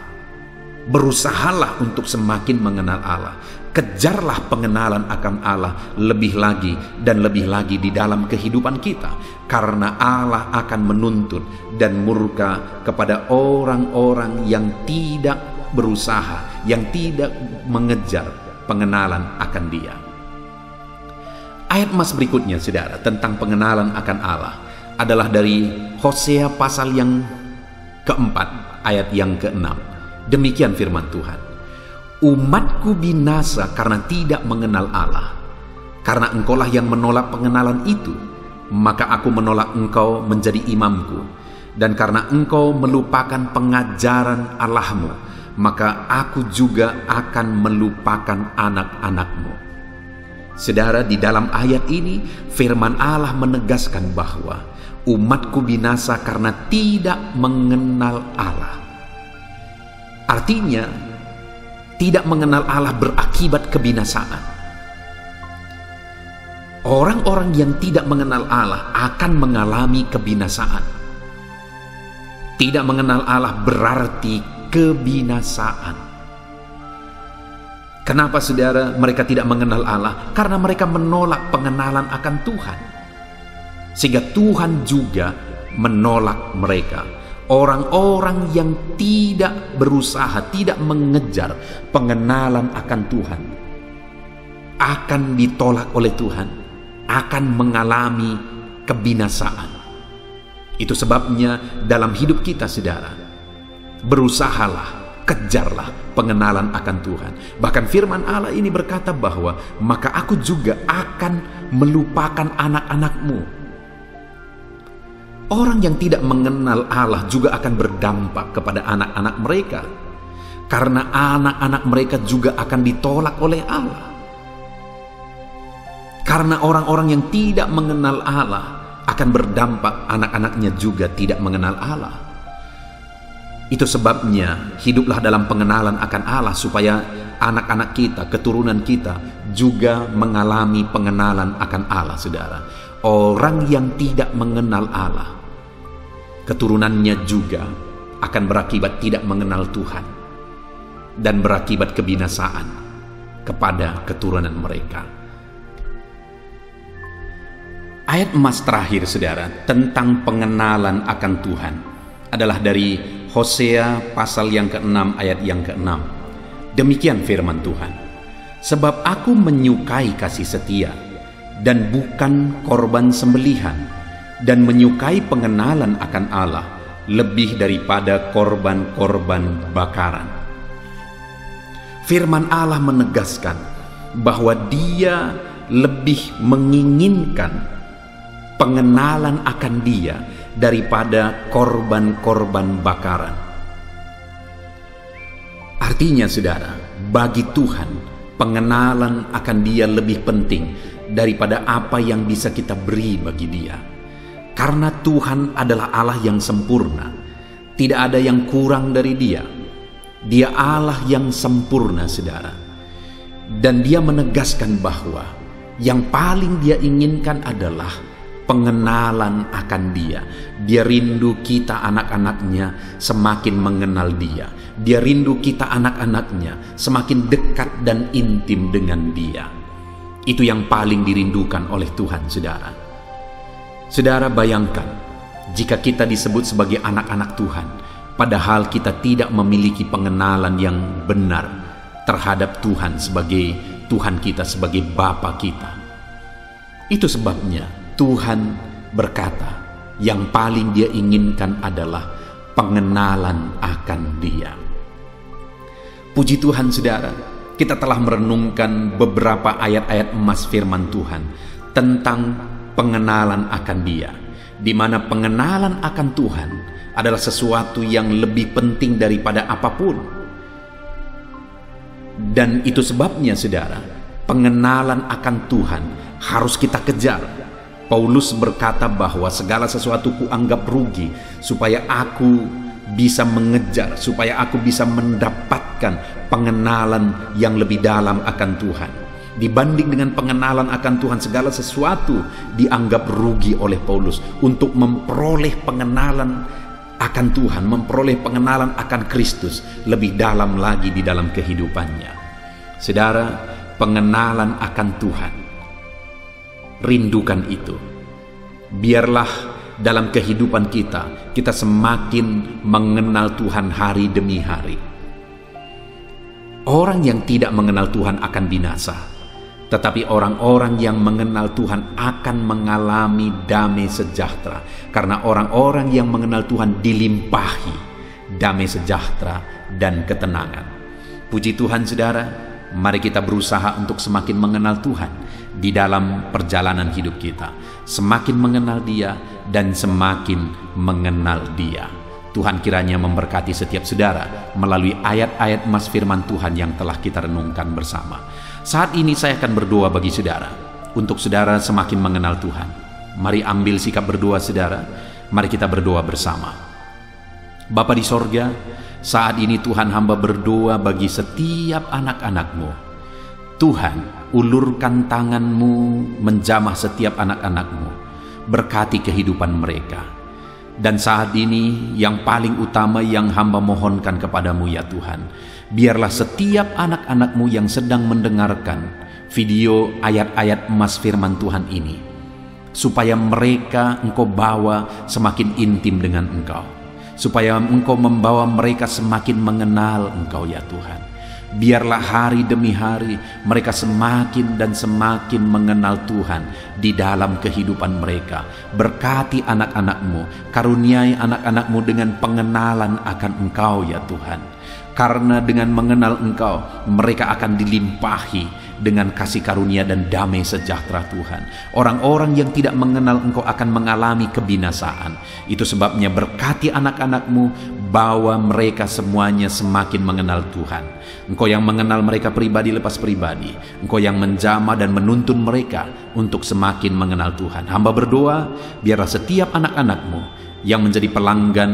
Berusahalah untuk semakin mengenal Allah. Kejarlah pengenalan akan Allah lebih lagi dan lebih lagi di dalam kehidupan kita, karena Allah akan menuntut dan murka kepada orang-orang yang tidak berusaha, yang tidak mengejar pengenalan akan Dia. Ayat emas berikutnya, saudara, tentang pengenalan akan Allah adalah dari Hosea pasal yang keempat, ayat yang ke-6. Demikian firman Tuhan, umatku binasa karena tidak mengenal Allah. Karena engkaulah yang menolak pengenalan itu, maka aku menolak engkau menjadi imamku. Dan karena engkau melupakan pengajaran Allahmu, maka aku juga akan melupakan anak-anakmu. Saudara, di dalam ayat ini firman Allah menegaskan bahwa umatku binasa karena tidak mengenal Allah. Artinya, tidak mengenal Allah berakibat kebinasaan. Orang-orang yang tidak mengenal Allah akan mengalami kebinasaan. Tidak mengenal Allah berarti kebinasaan. Kenapa saudara mereka tidak mengenal Allah? Karena mereka menolak pengenalan akan Tuhan. Sehingga Tuhan juga menolak mereka. Orang-orang yang tidak berusaha, tidak mengejar pengenalan akan Tuhan, akan ditolak oleh Tuhan, akan mengalami kebinasaan. Itu sebabnya dalam hidup kita, saudara, berusahalah, kejarlah pengenalan akan Tuhan. Bahkan firman Allah ini berkata bahwa maka aku juga akan melupakan anak-anakmu. Orang yang tidak mengenal Allah juga akan berdampak kepada anak-anak mereka, karena anak-anak mereka juga akan ditolak oleh Allah. Karena orang-orang yang tidak mengenal Allah akan berdampak anak-anaknya juga tidak mengenal Allah. Itu sebabnya hiduplah dalam pengenalan akan Allah, supaya anak-anak kita, keturunan kita juga mengalami pengenalan akan Allah, saudara. Orang yang tidak mengenal Allah, keturunannya juga akan berakibat tidak mengenal Tuhan dan berakibat kebinasaan kepada keturunan mereka. Ayat emas terakhir, saudara, tentang pengenalan akan Tuhan adalah dari Hosea pasal yang ke-6 ayat yang ke-6. Demikian firman Tuhan, sebab aku menyukai kasih setia dan bukan korban sembelihan, dan menyukai pengenalan akan Allah lebih daripada korban-korban bakaran. Firman Allah menegaskan bahwa Dia lebih menginginkan pengenalan akan Dia daripada korban-korban bakaran. Artinya, saudara, bagi Tuhan pengenalan akan Dia lebih penting daripada apa yang bisa kita beri bagi Dia. Karena Tuhan adalah Allah yang sempurna, tidak ada yang kurang dari Dia. Dia Allah yang sempurna, saudara. Dan Dia menegaskan bahwa yang paling Dia inginkan adalah pengenalan akan Dia. Dia rindu kita anak-anaknya semakin mengenal Dia. Dia rindu kita anak-anaknya semakin dekat dan intim dengan Dia. Itu yang paling dirindukan oleh Tuhan, saudara. Saudara, bayangkan jika kita disebut sebagai anak-anak Tuhan, padahal kita tidak memiliki pengenalan yang benar terhadap Tuhan sebagai Tuhan kita, sebagai Bapa kita. Itu sebabnya Tuhan berkata, yang paling Dia inginkan adalah pengenalan akan Dia. Puji Tuhan, saudara, kita telah merenungkan beberapa ayat-ayat emas firman Tuhan tentang pengenalan akan Dia, di mana pengenalan akan Tuhan adalah sesuatu yang lebih penting daripada apapun. Dan itu sebabnya, saudara, pengenalan akan Tuhan harus kita kejar. Paulus berkata bahwa segala sesuatu kuanggap rugi supaya aku bisa mengejar, supaya aku bisa mendapatkan pengenalan yang lebih dalam akan Tuhan. Dibanding dengan pengenalan akan Tuhan, segala sesuatu dianggap rugi oleh Paulus. Untuk memperoleh pengenalan akan Tuhan, memperoleh pengenalan akan Kristus lebih dalam lagi di dalam kehidupannya. Saudara, pengenalan akan Tuhan, rindukan itu. Biarlah dalam kehidupan kita semakin mengenal Tuhan hari demi hari. Orang yang tidak mengenal Tuhan akan binasa, tetapi orang-orang yang mengenal Tuhan akan mengalami damai sejahtera, karena orang-orang yang mengenal Tuhan dilimpahi damai sejahtera dan ketenangan. Puji Tuhan, saudara, mari kita berusaha untuk semakin mengenal Tuhan di dalam perjalanan hidup kita. Semakin mengenal Dia dan semakin mengenal Dia. Tuhan kiranya memberkati setiap saudara melalui ayat-ayat emas firman Tuhan yang telah kita renungkan bersama. Saat ini saya akan berdoa bagi saudara, untuk saudara semakin mengenal Tuhan. Mari ambil sikap berdoa, saudara. Mari kita berdoa bersama. Bapa di sorga, saat ini Tuhan, hamba berdoa bagi setiap anak-anak-Mu. Tuhan, ulurkan tangan-Mu menjamah setiap anak-anak-Mu, berkati kehidupan mereka. Dan saat ini yang paling utama yang hamba mohonkan kepadamu, ya Tuhan, biarlah setiap anak-anak-Mu yang sedang mendengarkan video ayat-ayat emas firman Tuhan ini, supaya mereka Engkau bawa semakin intim dengan Engkau, supaya Engkau membawa mereka semakin mengenal Engkau, ya Tuhan. Biarlah hari demi hari mereka semakin dan semakin mengenal Tuhan di dalam kehidupan mereka. Berkati anak-anak-Mu, karuniai anak-anak-Mu dengan pengenalan akan Engkau, ya Tuhan. Karena dengan mengenal Engkau, mereka akan dilimpahi dengan kasih karunia dan damai sejahtera Tuhan. Orang-orang yang tidak mengenal Engkau akan mengalami kebinasaan. Itu sebabnya berkati anak-anak-Mu, bawa mereka semuanya semakin mengenal Tuhan. Engkau yang mengenal mereka pribadi lepas pribadi. Engkau yang menjamah dan menuntun mereka untuk semakin mengenal Tuhan. Hamba berdoa, biarlah setiap anak-anak-Mu yang menjadi pelanggan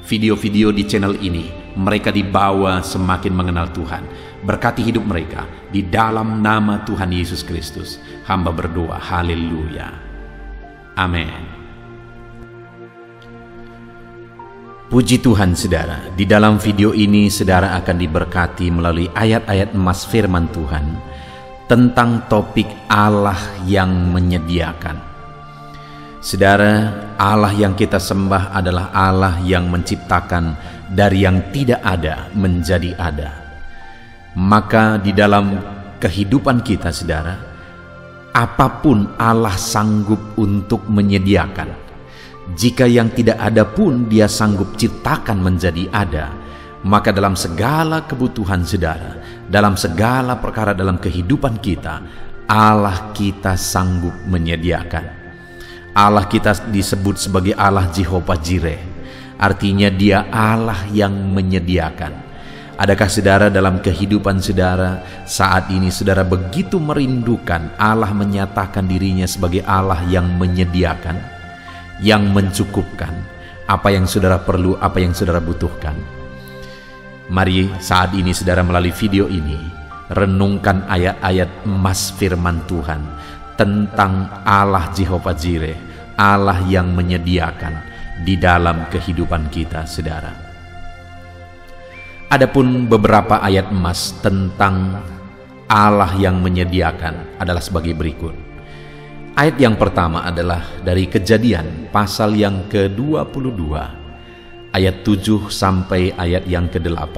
video-video di channel ini, mereka dibawa semakin mengenal Tuhan. Berkati hidup mereka di dalam nama Tuhan Yesus Kristus. Hamba berdoa, haleluya, amin. Puji Tuhan, saudara. Di dalam video ini saudara akan diberkati melalui ayat-ayat emas firman Tuhan tentang topik Allah yang menyediakan. Saudara, Allah yang kita sembah adalah Allah yang menciptakan dari yang tidak ada menjadi ada. Maka di dalam kehidupan kita, saudara, apapun Allah sanggup untuk menyediakan. Jika yang tidak ada pun Dia sanggup ciptakan menjadi ada, maka dalam segala kebutuhan saudara, dalam segala perkara dalam kehidupan kita, Allah kita sanggup menyediakan. Allah kita disebut sebagai Allah Jehovah Jireh, artinya Dia Allah yang menyediakan. Adakah saudara dalam kehidupan saudara saat ini saudara begitu merindukan Allah menyatakan dirinya sebagai Allah yang menyediakan, yang mencukupkan apa yang saudara perlu, apa yang saudara butuhkan? Mari saat ini saudara melalui video ini renungkan ayat-ayat emas firman Tuhan tentang Allah Jehovah Jireh, Allah yang menyediakan di dalam kehidupan kita, saudara. Adapun beberapa ayat emas tentang Allah yang menyediakan adalah sebagai berikut. Ayat yang pertama adalah dari Kejadian pasal yang ke-22 ayat 7 sampai ayat yang ke-8.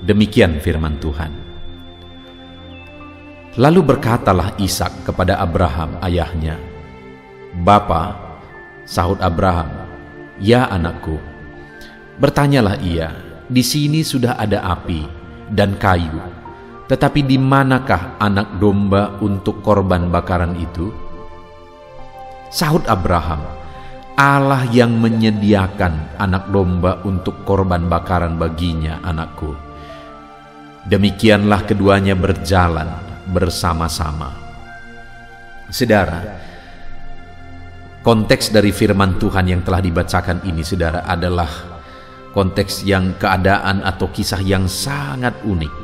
Demikian firman Tuhan. Lalu berkatalah Ishak kepada Abraham ayahnya, "Bapa," sahut Abraham, "Ya anakku." Bertanyalah ia, "Di sini sudah ada api dan kayu, tetapi di manakah anak domba untuk korban bakaran itu?" Sahut Abraham, "Allah yang menyediakan anak domba untuk korban bakaran baginya, anakku." Demikianlah keduanya berjalan bersama-sama. Saudara, konteks dari firman Tuhan yang telah dibacakan ini, saudara, adalah konteks yang keadaan atau kisah yang sangat unik,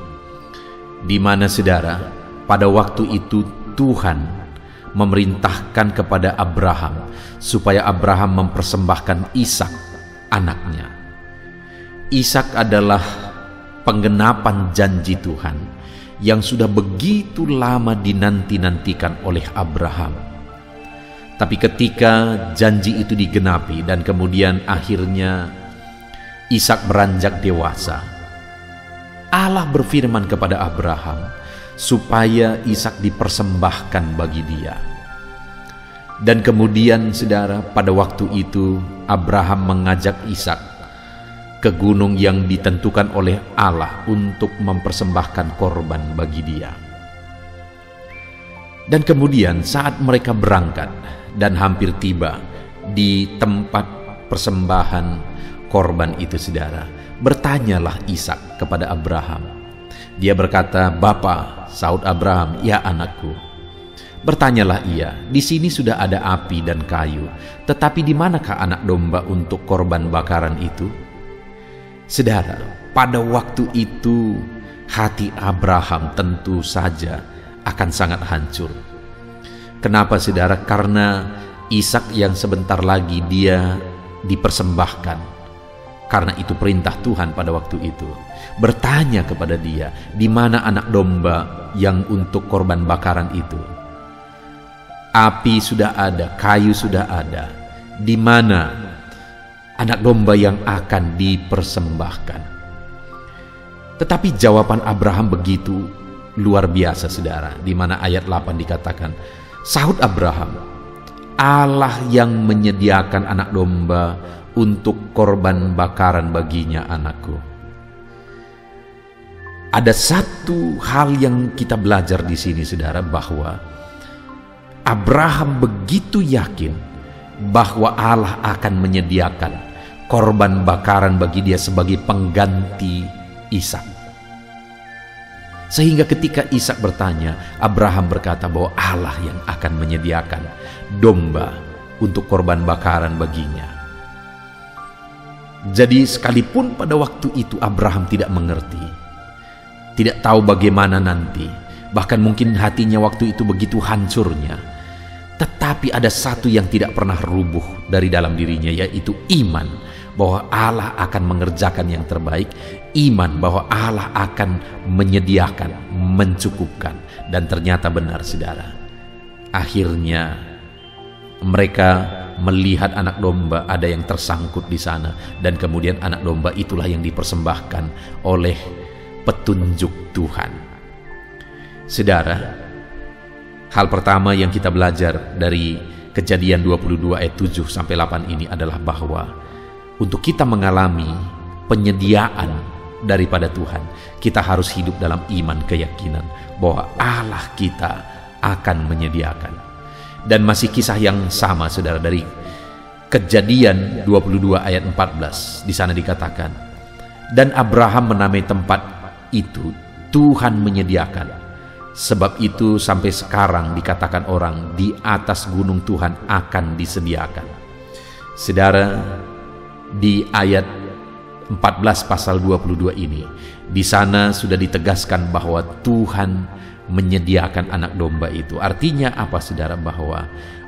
di mana, saudara, pada waktu itu Tuhan memerintahkan kepada Abraham supaya Abraham mempersembahkan Ishak, anaknya. Ishak adalah penggenapan janji Tuhan yang sudah begitu lama dinanti-nantikan oleh Abraham. Tapi ketika janji itu digenapi dan kemudian akhirnya Ishak beranjak dewasa, Allah berfirman kepada Abraham supaya Ishak dipersembahkan bagi dia. Dan kemudian, saudara, pada waktu itu Abraham mengajak Ishak ke gunung yang ditentukan oleh Allah untuk mempersembahkan korban bagi dia. Dan kemudian saat mereka berangkat dan hampir tiba di tempat persembahan korban itu, saudara, bertanyalah Ishak kepada Abraham. Dia berkata, "Bapa," sahut Abraham, "Ya anakku." Bertanyalah ia, "Di sini sudah ada api dan kayu, tetapi di manakah anak domba untuk korban bakaran itu?" Saudara, pada waktu itu hati Abraham tentu saja akan sangat hancur. Kenapa, saudara? Karena Ishak yang sebentar lagi dia dipersembahkan, karena itu perintah Tuhan pada waktu itu. Bertanya kepada dia, "Di mana anak domba yang untuk korban bakaran itu?" Api sudah ada, kayu sudah ada. Di mana anak domba yang akan dipersembahkan? Tetapi jawaban Abraham begitu luar biasa, saudara, di mana ayat 8 dikatakan, sahut Abraham, "Allah yang menyediakan anak domba untuk korban bakaran baginya, anakku." Ada satu hal yang kita belajar di sini, saudara, bahwa Abraham begitu yakin bahwa Allah akan menyediakan korban bakaran bagi dia sebagai pengganti Ishak. Sehingga ketika Ishak bertanya, Abraham berkata bahwa Allah yang akan menyediakan domba untuk korban bakaran baginya. Jadi sekalipun pada waktu itu Abraham tidak mengerti, tidak tahu bagaimana nanti, bahkan mungkin hatinya waktu itu begitu hancurnya, tetapi ada satu yang tidak pernah rubuh dari dalam dirinya, yaitu iman bahwa Allah akan mengerjakan yang terbaik, iman bahwa Allah akan menyediakan, mencukupkan. Dan ternyata benar, saudara. Akhirnya mereka melihat anak domba ada yang tersangkut di sana, dan kemudian anak domba itulah yang dipersembahkan oleh petunjuk Tuhan. Saudara, hal pertama yang kita belajar dari Kejadian 22 ayat 7 sampai 8 ini adalah bahwa untuk kita mengalami penyediaan daripada Tuhan, kita harus hidup dalam iman, keyakinan bahwa Allah kita akan menyediakan. Dan masih kisah yang sama, saudara, dari Kejadian 22 ayat 14. Di sana dikatakan, "Dan Abraham menamai tempat itu Tuhan menyediakan. Sebab itu sampai sekarang dikatakan orang, di atas gunung Tuhan akan disediakan." Saudara, di ayat 14 pasal 22 ini, di sana sudah ditegaskan bahwa Tuhan menyediakan anak domba itu. Artinya apa, saudara? Bahwa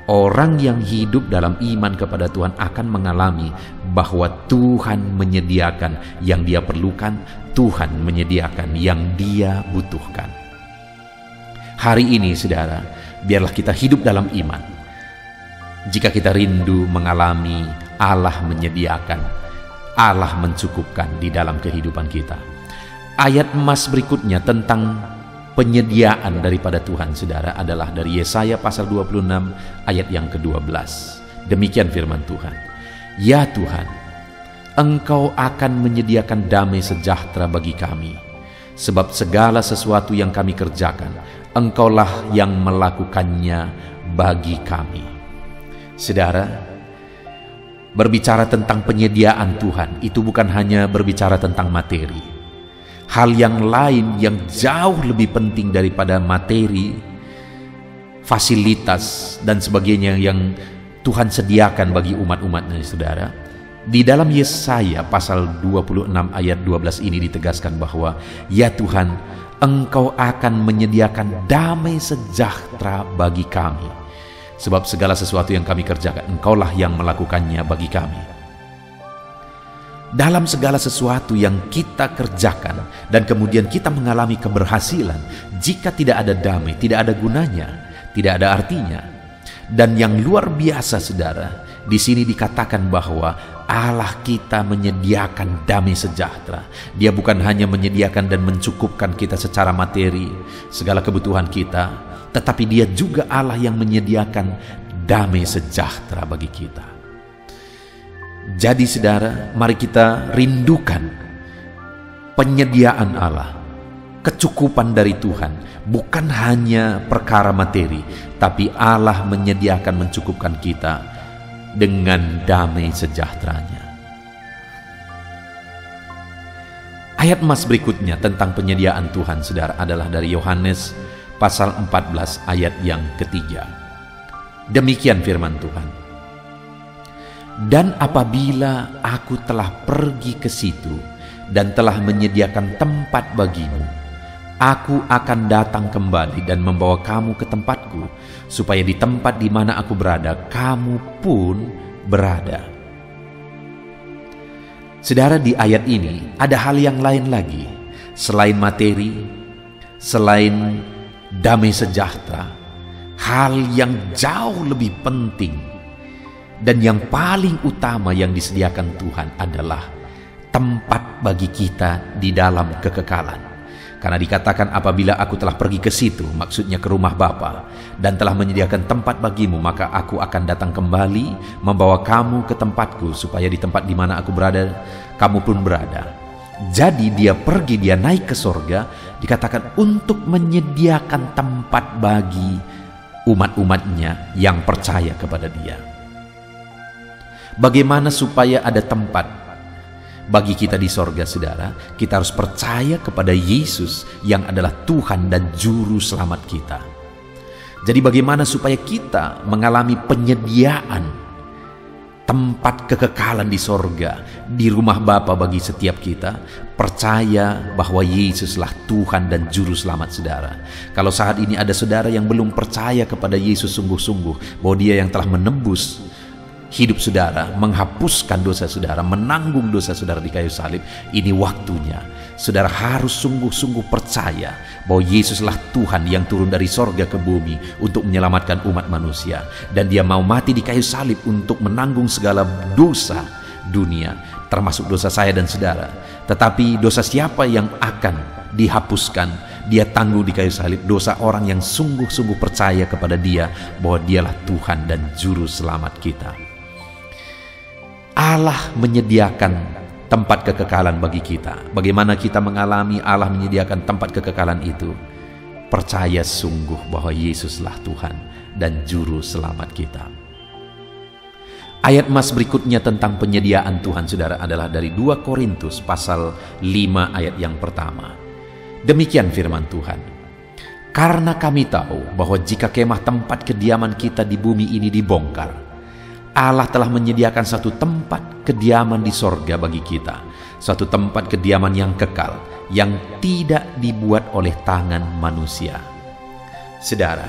orang yang hidup dalam iman kepada Tuhan akan mengalami bahwa Tuhan menyediakan yang dia perlukan, Tuhan menyediakan yang dia butuhkan. Hari ini, saudara, biarlah kita hidup dalam iman. Jika kita rindu mengalami Allah menyediakan, Allah mencukupkan di dalam kehidupan kita. Ayat emas berikutnya tentang penyediaan daripada Tuhan, saudara, adalah dari Yesaya pasal 26 ayat yang ke-12. Demikian firman Tuhan. Ya Tuhan, Engkau akan menyediakan damai sejahtera bagi kami, sebab segala sesuatu yang kami kerjakan, Engkaulah yang melakukannya bagi kami. Saudara, berbicara tentang penyediaan Tuhan itu bukan hanya berbicara tentang materi. Hal yang lain yang jauh lebih penting daripada materi, fasilitas, dan sebagainya yang Tuhan sediakan bagi umat-umatnya, saudara. Di dalam Yesaya pasal 26 ayat 12 ini ditegaskan bahwa, ya Tuhan, Engkau akan menyediakan damai sejahtera bagi kami, sebab segala sesuatu yang kami kerjakan, Engkaulah yang melakukannya bagi kami. Dalam segala sesuatu yang kita kerjakan dan kemudian kita mengalami keberhasilan, jika tidak ada damai, tidak ada gunanya, tidak ada artinya. Dan yang luar biasa, saudara, di sini dikatakan bahwa Allah kita menyediakan damai sejahtera. Dia bukan hanya menyediakan dan mencukupkan kita secara materi, segala kebutuhan kita, tetapi Dia juga Allah yang menyediakan damai sejahtera bagi kita. Jadi, saudara, mari kita rindukan penyediaan Allah, kecukupan dari Tuhan, bukan hanya perkara materi, tapi Allah menyediakan, mencukupkan kita dengan damai sejahteranya. Ayat emas berikutnya tentang penyediaan Tuhan, saudara, adalah dari Yohanes pasal 14 ayat yang ketiga. Demikian firman Tuhan. Dan apabila aku telah pergi ke situ dan telah menyediakan tempat bagimu, aku akan datang kembali dan membawa kamu ke tempatku, supaya di tempat di mana aku berada, kamu pun berada. Saudara, di ayat ini ada hal yang lain lagi. Selain materi, selain damai sejahtera, hal yang jauh lebih penting dan yang paling utama yang disediakan Tuhan adalah tempat bagi kita di dalam kekekalan. Karena dikatakan apabila aku telah pergi ke situ, maksudnya ke rumah Bapa, dan telah menyediakan tempat bagimu, maka aku akan datang kembali membawa kamu ke tempatku, supaya di tempat di mana aku berada, kamu pun berada. Jadi dia pergi, dia naik ke sorga, dikatakan untuk menyediakan tempat bagi umat-umatnya yang percaya kepada dia. Bagaimana supaya ada tempat bagi kita di sorga, saudara? Kita harus percaya kepada Yesus yang adalah Tuhan dan Juru Selamat kita. Jadi bagaimana supaya kita mengalami penyediaan tempat kekekalan di sorga, di rumah Bapa bagi setiap kita? Percaya bahwa Yesuslah Tuhan dan Juru Selamat, saudara. Kalau saat ini ada saudara yang belum percaya kepada Yesus sungguh-sungguh, bahwa Dia yang telah menembus hidup saudara, menghapuskan dosa saudara, menanggung dosa saudara di kayu salib, ini waktunya. Saudara harus sungguh-sungguh percaya bahwa Yesuslah Tuhan yang turun dari sorga ke bumi untuk menyelamatkan umat manusia. Dan Dia mau mati di kayu salib untuk menanggung segala dosa dunia, termasuk dosa saya dan saudara. Tetapi dosa siapa yang akan dihapuskan? Dia tanggung di kayu salib dosa orang yang sungguh-sungguh percaya kepada Dia bahwa Dialah Tuhan dan Juru Selamat kita. Allah menyediakan tempat kekekalan bagi kita. Bagaimana kita mengalami Allah menyediakan tempat kekekalan itu? Percaya sungguh bahwa Yesuslah Tuhan dan Juru Selamat kita. Ayat emas berikutnya tentang penyediaan Tuhan, saudara, adalah dari 2 Korintus pasal 5 ayat yang pertama. Demikian firman Tuhan. Karena kami tahu bahwa jika kemah tempat kediaman kita di bumi ini dibongkar, Allah telah menyediakan satu tempat kediaman di sorga bagi kita, suatu tempat kediaman yang kekal, yang tidak dibuat oleh tangan manusia. Saudara,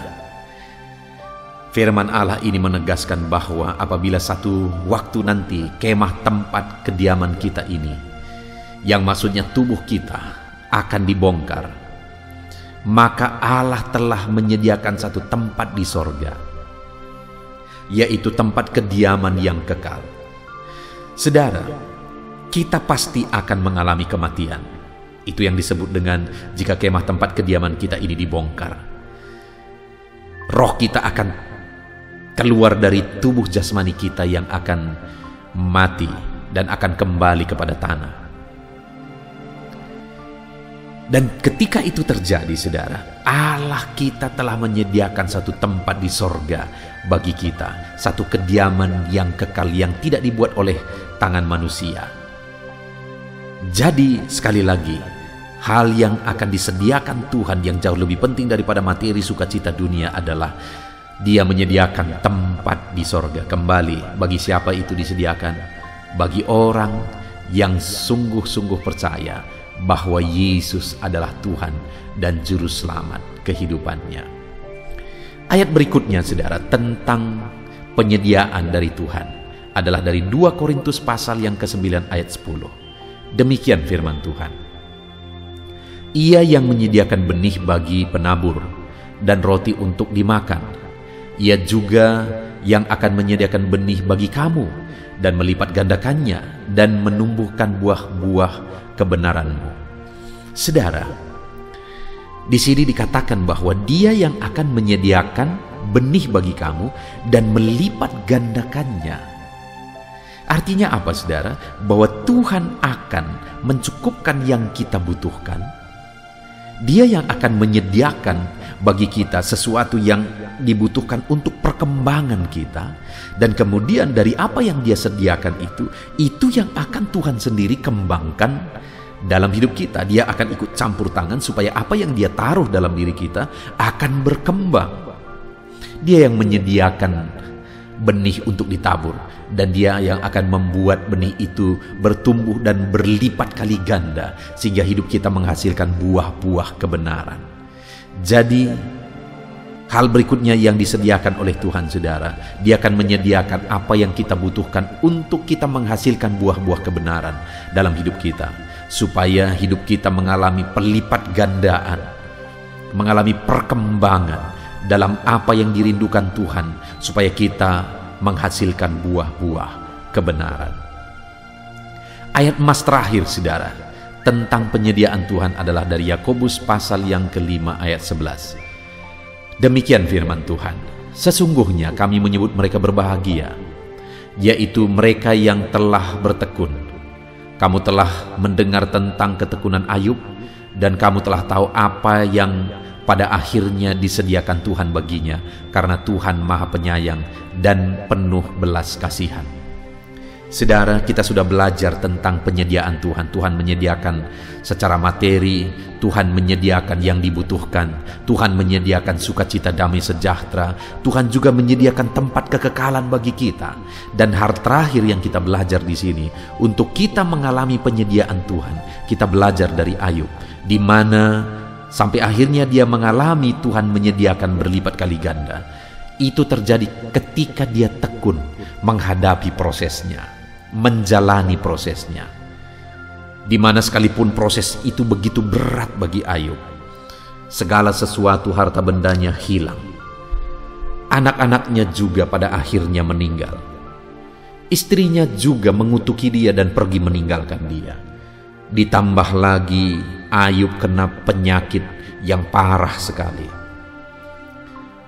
firman Allah ini menegaskan bahwa apabila satu waktu nanti kemah tempat kediaman kita ini, yang maksudnya tubuh kita, akan dibongkar, maka Allah telah menyediakan satu tempat di sorga, yaitu tempat kediaman yang kekal. Saudara, kita pasti akan mengalami kematian. Itu yang disebut dengan jika kemah tempat kediaman kita ini dibongkar. Roh kita akan keluar dari tubuh jasmani kita yang akan mati dan akan kembali kepada tanah. Dan ketika itu terjadi, saudara, Allah kita telah menyediakan satu tempat di sorga bagi kita, satu kediaman yang kekal yang tidak dibuat oleh tangan manusia. Jadi sekali lagi, hal yang akan disediakan Tuhan yang jauh lebih penting daripada materi sukacita dunia adalah Dia menyediakan tempat di sorga kembali. Bagi siapa itu disediakan? Bagi orang yang sungguh-sungguh percaya bahwa Yesus adalah Tuhan dan Juru Selamat kehidupannya. Ayat berikutnya, saudara, tentang penyediaan dari Tuhan adalah dari 2 Korintus pasal yang ke-9 ayat 10. Demikian firman Tuhan. Ia yang menyediakan benih bagi penabur dan roti untuk dimakan. Ia juga yang akan menyediakan benih bagi kamu dan melipat gandakannya dan menumbuhkan buah-buah kebenaranmu. Saudara, di sini dikatakan bahwa Dia yang akan menyediakan benih bagi kamu dan melipat gandakannya. Artinya apa, saudara? Bahwa Tuhan akan mencukupkan yang kita butuhkan. Dia yang akan menyediakan bagi kita sesuatu yang dibutuhkan untuk perkembangan kita. Dan kemudian dari apa yang Dia sediakan itu yang akan Tuhan sendiri kembangkan dalam hidup kita. Dia akan ikut campur tangan supaya apa yang Dia taruh dalam diri kita akan berkembang. Dia yang menyediakan benih untuk ditabur, dan Dia yang akan membuat benih itu bertumbuh dan berlipat kali ganda sehingga hidup kita menghasilkan buah-buah kebenaran. Jadi hal berikutnya yang disediakan oleh Tuhan, saudara, Dia akan menyediakan apa yang kita butuhkan untuk kita menghasilkan buah-buah kebenaran dalam hidup kita, supaya hidup kita mengalami pelipat gandaan, mengalami perkembangan dalam apa yang dirindukan Tuhan, supaya kita menghasilkan buah-buah kebenaran. Ayat emas terakhir, saudara, tentang penyediaan Tuhan adalah dari Yakobus pasal yang ke-5 ayat 11. Demikian firman Tuhan, sesungguhnya kami menyebut mereka berbahagia, yaitu mereka yang telah bertekun. Kamu telah mendengar tentang ketekunan Ayub, dan kamu telah tahu apa yang pada akhirnya disediakan Tuhan baginya, karena Tuhan Maha Penyayang dan penuh belas kasihan. Saudara, kita sudah belajar tentang penyediaan Tuhan. Tuhan menyediakan secara materi, Tuhan menyediakan yang dibutuhkan, Tuhan menyediakan sukacita damai sejahtera, Tuhan juga menyediakan tempat kekekalan bagi kita. Dan hal terakhir yang kita belajar di sini, untuk kita mengalami penyediaan Tuhan, kita belajar dari Ayub, di mana sampai akhirnya dia mengalami Tuhan menyediakan berlipat kali ganda. Itu terjadi ketika dia tekun menghadapi prosesnya, menjalani prosesnya, di mana sekalipun proses itu begitu berat bagi Ayub. Segala sesuatu harta bendanya hilang, anak-anaknya juga pada akhirnya meninggal, istrinya juga mengutuki dia dan pergi meninggalkan dia. Ditambah lagi Ayub kena penyakit yang parah sekali.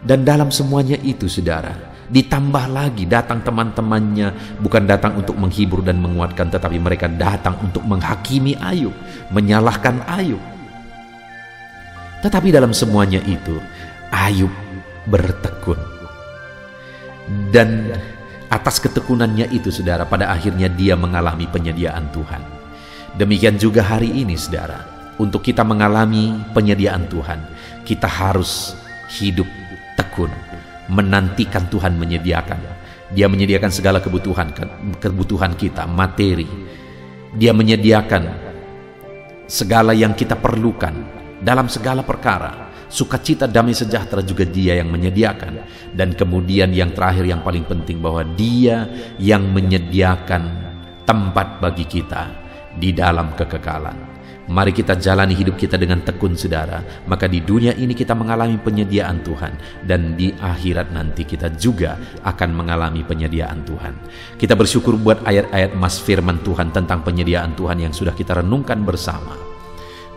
Dan dalam semuanya itu, saudara, ditambah lagi datang teman-temannya, bukan datang untuk menghibur dan menguatkan, tetapi mereka datang untuk menghakimi Ayub, menyalahkan Ayub. Tetapi dalam semuanya itu, Ayub bertekun. Dan atas ketekunannya itu, saudara, pada akhirnya dia mengalami penyediaan Tuhan. Demikian juga hari ini, saudara, untuk kita mengalami penyediaan Tuhan, kita harus hidup tekun, menantikan Tuhan menyediakan. Dia menyediakan segala kebutuhan kita, materi. Dia menyediakan segala yang kita perlukan dalam segala perkara, sukacita, damai sejahtera juga Dia yang menyediakan. Dan kemudian yang terakhir, yang paling penting, bahwa Dia yang menyediakan tempat bagi kita di dalam kekekalan. Mari kita jalani hidup kita dengan tekun, saudara. Maka di dunia ini kita mengalami penyediaan Tuhan, dan di akhirat nanti kita juga akan mengalami penyediaan Tuhan. Kita bersyukur buat ayat-ayat emas firman Tuhan tentang penyediaan Tuhan yang sudah kita renungkan bersama.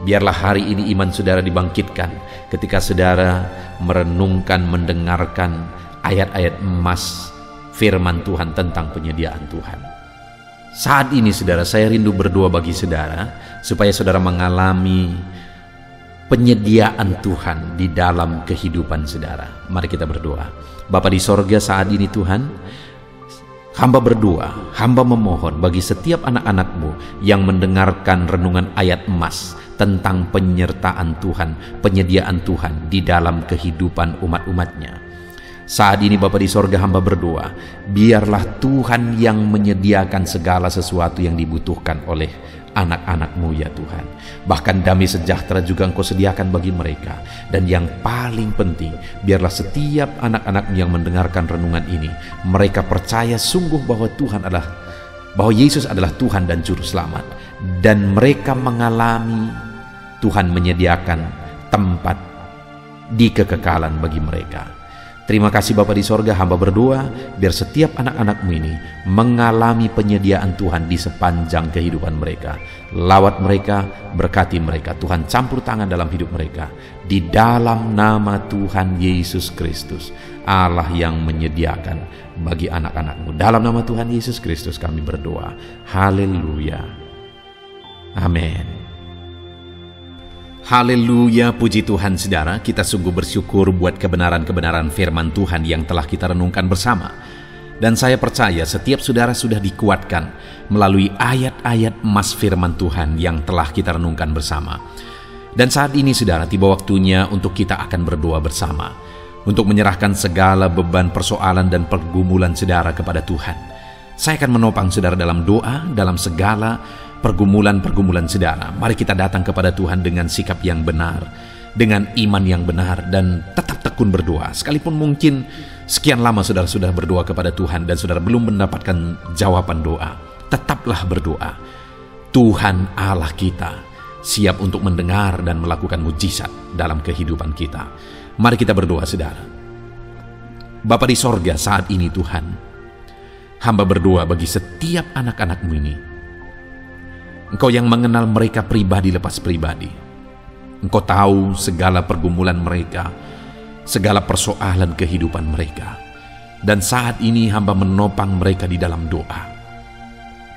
Biarlah hari ini iman saudara dibangkitkan ketika saudara merenungkan, mendengarkan ayat-ayat emas firman Tuhan tentang penyediaan Tuhan. Saat ini saudara, saya rindu berdoa bagi saudara supaya saudara mengalami penyediaan Tuhan di dalam kehidupan saudara. Mari kita berdoa. Bapa di sorga, saat ini Tuhan, hamba berdoa, hamba memohon bagi setiap anak-anak-Mu yang mendengarkan renungan ayat emas tentang penyertaan Tuhan, penyediaan Tuhan di dalam kehidupan umat-umatnya. Saat ini Bapa di sorga, hamba berdoa, biarlah Tuhan yang menyediakan segala sesuatu yang dibutuhkan oleh anak-anak-Mu ya Tuhan. Bahkan damai sejahtera juga Engkau sediakan bagi mereka. Dan yang paling penting, biarlah setiap anak-anak-Mu yang mendengarkan renungan ini, mereka percaya sungguh bahwa bahwa Yesus adalah Tuhan dan Juru Selamat. Dan mereka mengalami Tuhan menyediakan tempat di kekekalan bagi mereka. Terima kasih Bapa di sorga, hamba berdoa biar setiap anak-anak-Mu ini mengalami penyediaan Tuhan di sepanjang kehidupan mereka. Lawat mereka, berkati mereka. Tuhan campur tangan dalam hidup mereka. Di dalam nama Tuhan Yesus Kristus, Allah yang menyediakan bagi anak-anak-Mu. Dalam nama Tuhan Yesus Kristus kami berdoa. Haleluya. Amin. Haleluya, puji Tuhan saudara. Kita sungguh bersyukur buat kebenaran-kebenaran firman Tuhan yang telah kita renungkan bersama. Dan saya percaya setiap saudara sudah dikuatkan melalui ayat-ayat emas firman Tuhan yang telah kita renungkan bersama. Dan saat ini saudara, tiba waktunya untuk kita akan berdoa bersama, untuk menyerahkan segala beban, persoalan dan pergumulan saudara kepada Tuhan. Saya akan menopang saudara dalam doa, dalam segala pergumulan-pergumulan saudara. Mari kita datang kepada Tuhan dengan sikap yang benar, dengan iman yang benar, dan tetap tekun berdoa. Sekalipun mungkin sekian lama saudara sudah berdoa kepada Tuhan dan saudara belum mendapatkan jawaban doa, tetaplah berdoa. Tuhan Allah kita siap untuk mendengar dan melakukan mujizat dalam kehidupan kita. Mari kita berdoa saudara. Bapa di sorga, saat ini Tuhan, hamba berdoa bagi setiap anak-anak-Mu ini. Engkau yang mengenal mereka pribadi lepas pribadi. Engkau tahu segala pergumulan mereka, segala persoalan kehidupan mereka. Dan saat ini hamba menopang mereka di dalam doa.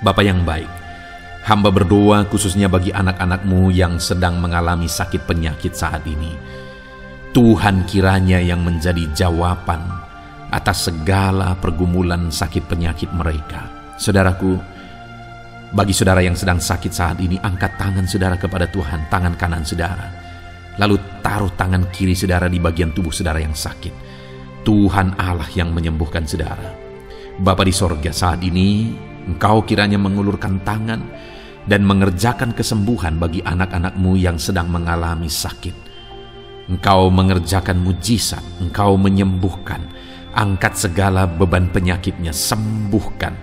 Bapa yang baik, hamba berdoa khususnya bagi anak-anak-Mu yang sedang mengalami sakit penyakit saat ini. Tuhan kiranya yang menjadi jawaban atas segala pergumulan sakit penyakit mereka. Saudaraku, bagi saudara yang sedang sakit saat ini, angkat tangan saudara kepada Tuhan, tangan kanan saudara. Lalu taruh tangan kiri saudara di bagian tubuh saudara yang sakit. Tuhan Allah yang menyembuhkan saudara. Bapa di sorga, saat ini Engkau kiranya mengulurkan tangan dan mengerjakan kesembuhan bagi anak-anak-Mu yang sedang mengalami sakit. Engkau mengerjakan mujizat, Engkau menyembuhkan. Angkat segala beban penyakitnya, sembuhkan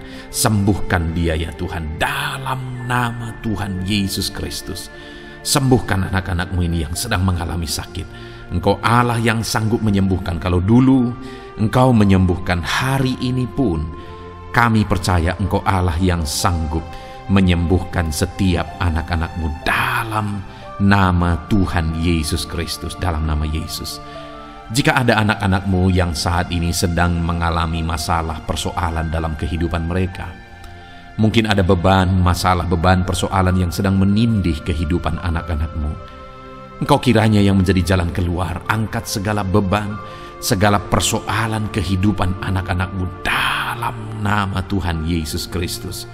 dia ya Tuhan, dalam nama Tuhan Yesus Kristus. Sembuhkan anak-anak-Mu ini yang sedang mengalami sakit. Engkau Allah yang sanggup menyembuhkan. Kalau dulu Engkau menyembuhkan, hari ini pun kami percaya Engkau Allah yang sanggup menyembuhkan setiap anak-anak-Mu dalam nama Tuhan Yesus Kristus, dalam nama Yesus. Jika ada anak-anak-Mu yang saat ini sedang mengalami masalah, persoalan dalam kehidupan mereka, mungkin ada beban, masalah, beban, persoalan yang sedang menindih kehidupan anak-anak-Mu, Engkau kiranya yang menjadi jalan keluar. Angkat segala beban, segala persoalan kehidupan anak-anak-Mu dalam nama Tuhan Yesus Kristus.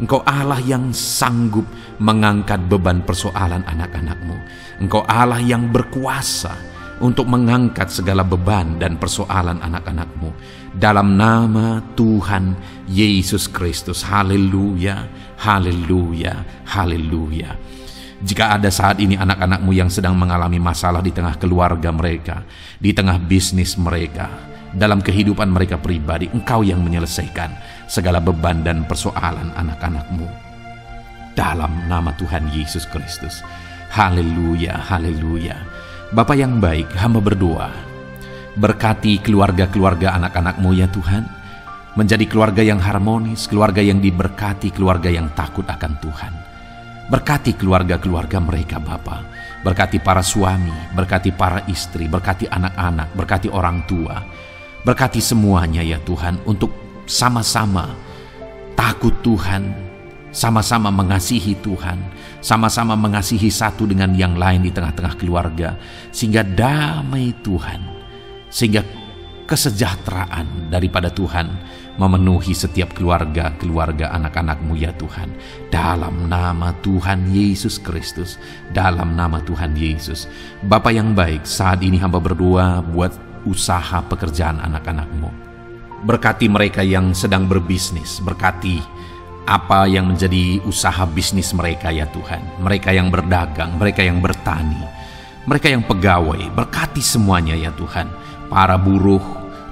Engkau Allah yang sanggup mengangkat beban persoalan anak-anak-Mu. Engkau Allah yang berkuasa untuk mengangkat segala beban dan persoalan anak-anak-Mu dalam nama Tuhan Yesus Kristus. Haleluya, haleluya, haleluya. Jika ada saat ini anak-anak-Mu yang sedang mengalami masalah di tengah keluarga mereka, di tengah bisnis mereka, dalam kehidupan mereka pribadi, Engkau yang menyelesaikan segala beban dan persoalan anak-anak-Mu. Dalam nama Tuhan Yesus Kristus. Haleluya, haleluya. Bapa yang baik, hamba berdoa, berkati keluarga-keluarga anak-anak-Mu ya Tuhan, menjadi keluarga yang harmonis, keluarga yang diberkati, keluarga yang takut akan Tuhan. Berkati keluarga-keluarga mereka Bapa, berkati para suami, berkati para istri, berkati anak-anak, berkati orang tua, berkati semuanya ya Tuhan, untuk sama-sama takut Tuhan, sama-sama mengasihi Tuhan, sama-sama mengasihi satu dengan yang lain di tengah-tengah keluarga, sehingga damai Tuhan, sehingga kesejahteraan daripada Tuhan memenuhi setiap keluarga-keluarga anak-anak-Mu ya Tuhan. Dalam nama Tuhan Yesus Kristus, dalam nama Tuhan Yesus. Bapa yang baik, saat ini hamba berdoa buat usaha pekerjaan anak-anak-Mu. Berkati mereka yang sedang berbisnis, berkati apa yang menjadi usaha bisnis mereka ya Tuhan. Mereka yang berdagang, mereka yang bertani, mereka yang pegawai, berkati semuanya ya Tuhan. Para buruh,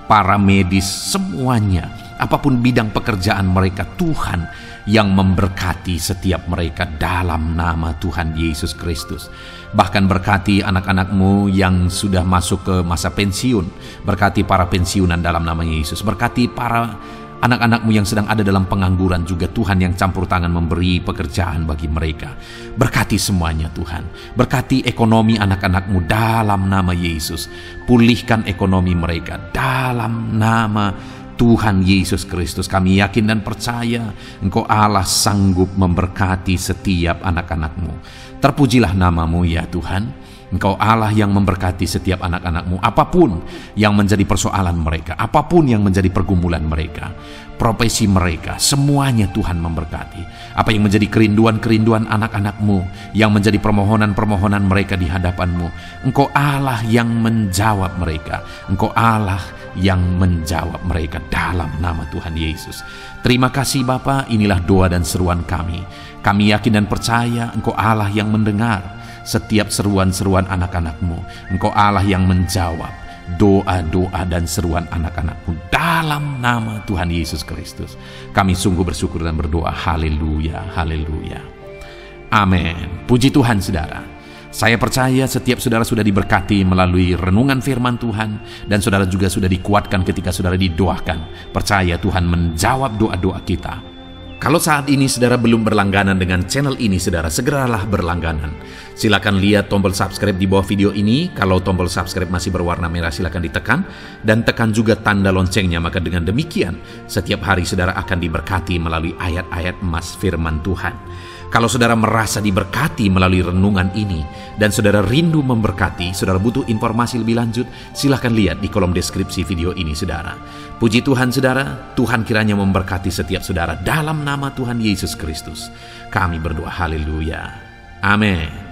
para medis, semuanya, apapun bidang pekerjaan mereka, Tuhan yang memberkati setiap mereka dalam nama Tuhan Yesus Kristus. Bahkan berkati anak-anak-Mu yang sudah masuk ke masa pensiun, berkati para pensiunan dalam nama Yesus, berkati para anak-anak-Mu yang sedang ada dalam pengangguran juga, Tuhan yang campur tangan memberi pekerjaan bagi mereka. Berkati semuanya Tuhan. Berkati ekonomi anak-anak-Mu dalam nama Yesus. Pulihkan ekonomi mereka dalam nama Tuhan Yesus Kristus. Kami yakin dan percaya Engkau Allah sanggup memberkati setiap anak-anak-Mu. Terpujilah nama-Mu ya Tuhan. Engkau Allah yang memberkati setiap anak-anak-Mu, apapun yang menjadi persoalan mereka, apapun yang menjadi pergumulan mereka, profesi mereka, semuanya Tuhan memberkati. Apa yang menjadi kerinduan-kerinduan anak-anak-Mu, yang menjadi permohonan-permohonan mereka di hadapan-Mu, Engkau Allah yang menjawab mereka. Engkau Allah yang menjawab mereka dalam nama Tuhan Yesus. Terima kasih Bapa, inilah doa dan seruan kami. Kami yakin dan percaya Engkau Allah yang mendengar setiap seruan-seruan anak-anak-Mu. Engkau Allah yang menjawab doa-doa dan seruan anak-anak-Mu dalam nama Tuhan Yesus Kristus. Kami sungguh bersyukur dan berdoa. Haleluya, haleluya. Amin. Puji Tuhan saudara. Saya percaya setiap saudara sudah diberkati melalui renungan firman Tuhan, dan saudara juga sudah dikuatkan ketika saudara didoakan. Percaya Tuhan menjawab doa-doa kita. Kalau saat ini saudara belum berlangganan dengan channel ini, saudara segeralah berlangganan. Silakan lihat tombol subscribe di bawah video ini. Kalau tombol subscribe masih berwarna merah, silakan ditekan dan tekan juga tanda loncengnya. Maka dengan demikian setiap hari saudara akan diberkati melalui ayat-ayat emas firman Tuhan. Kalau saudara merasa diberkati melalui renungan ini dan saudara rindu memberkati, saudara butuh informasi lebih lanjut, silahkan lihat di kolom deskripsi video ini saudara. Puji Tuhan saudara, Tuhan kiranya memberkati setiap saudara dalam nama Tuhan Yesus Kristus. Kami berdoa haleluya. Amin.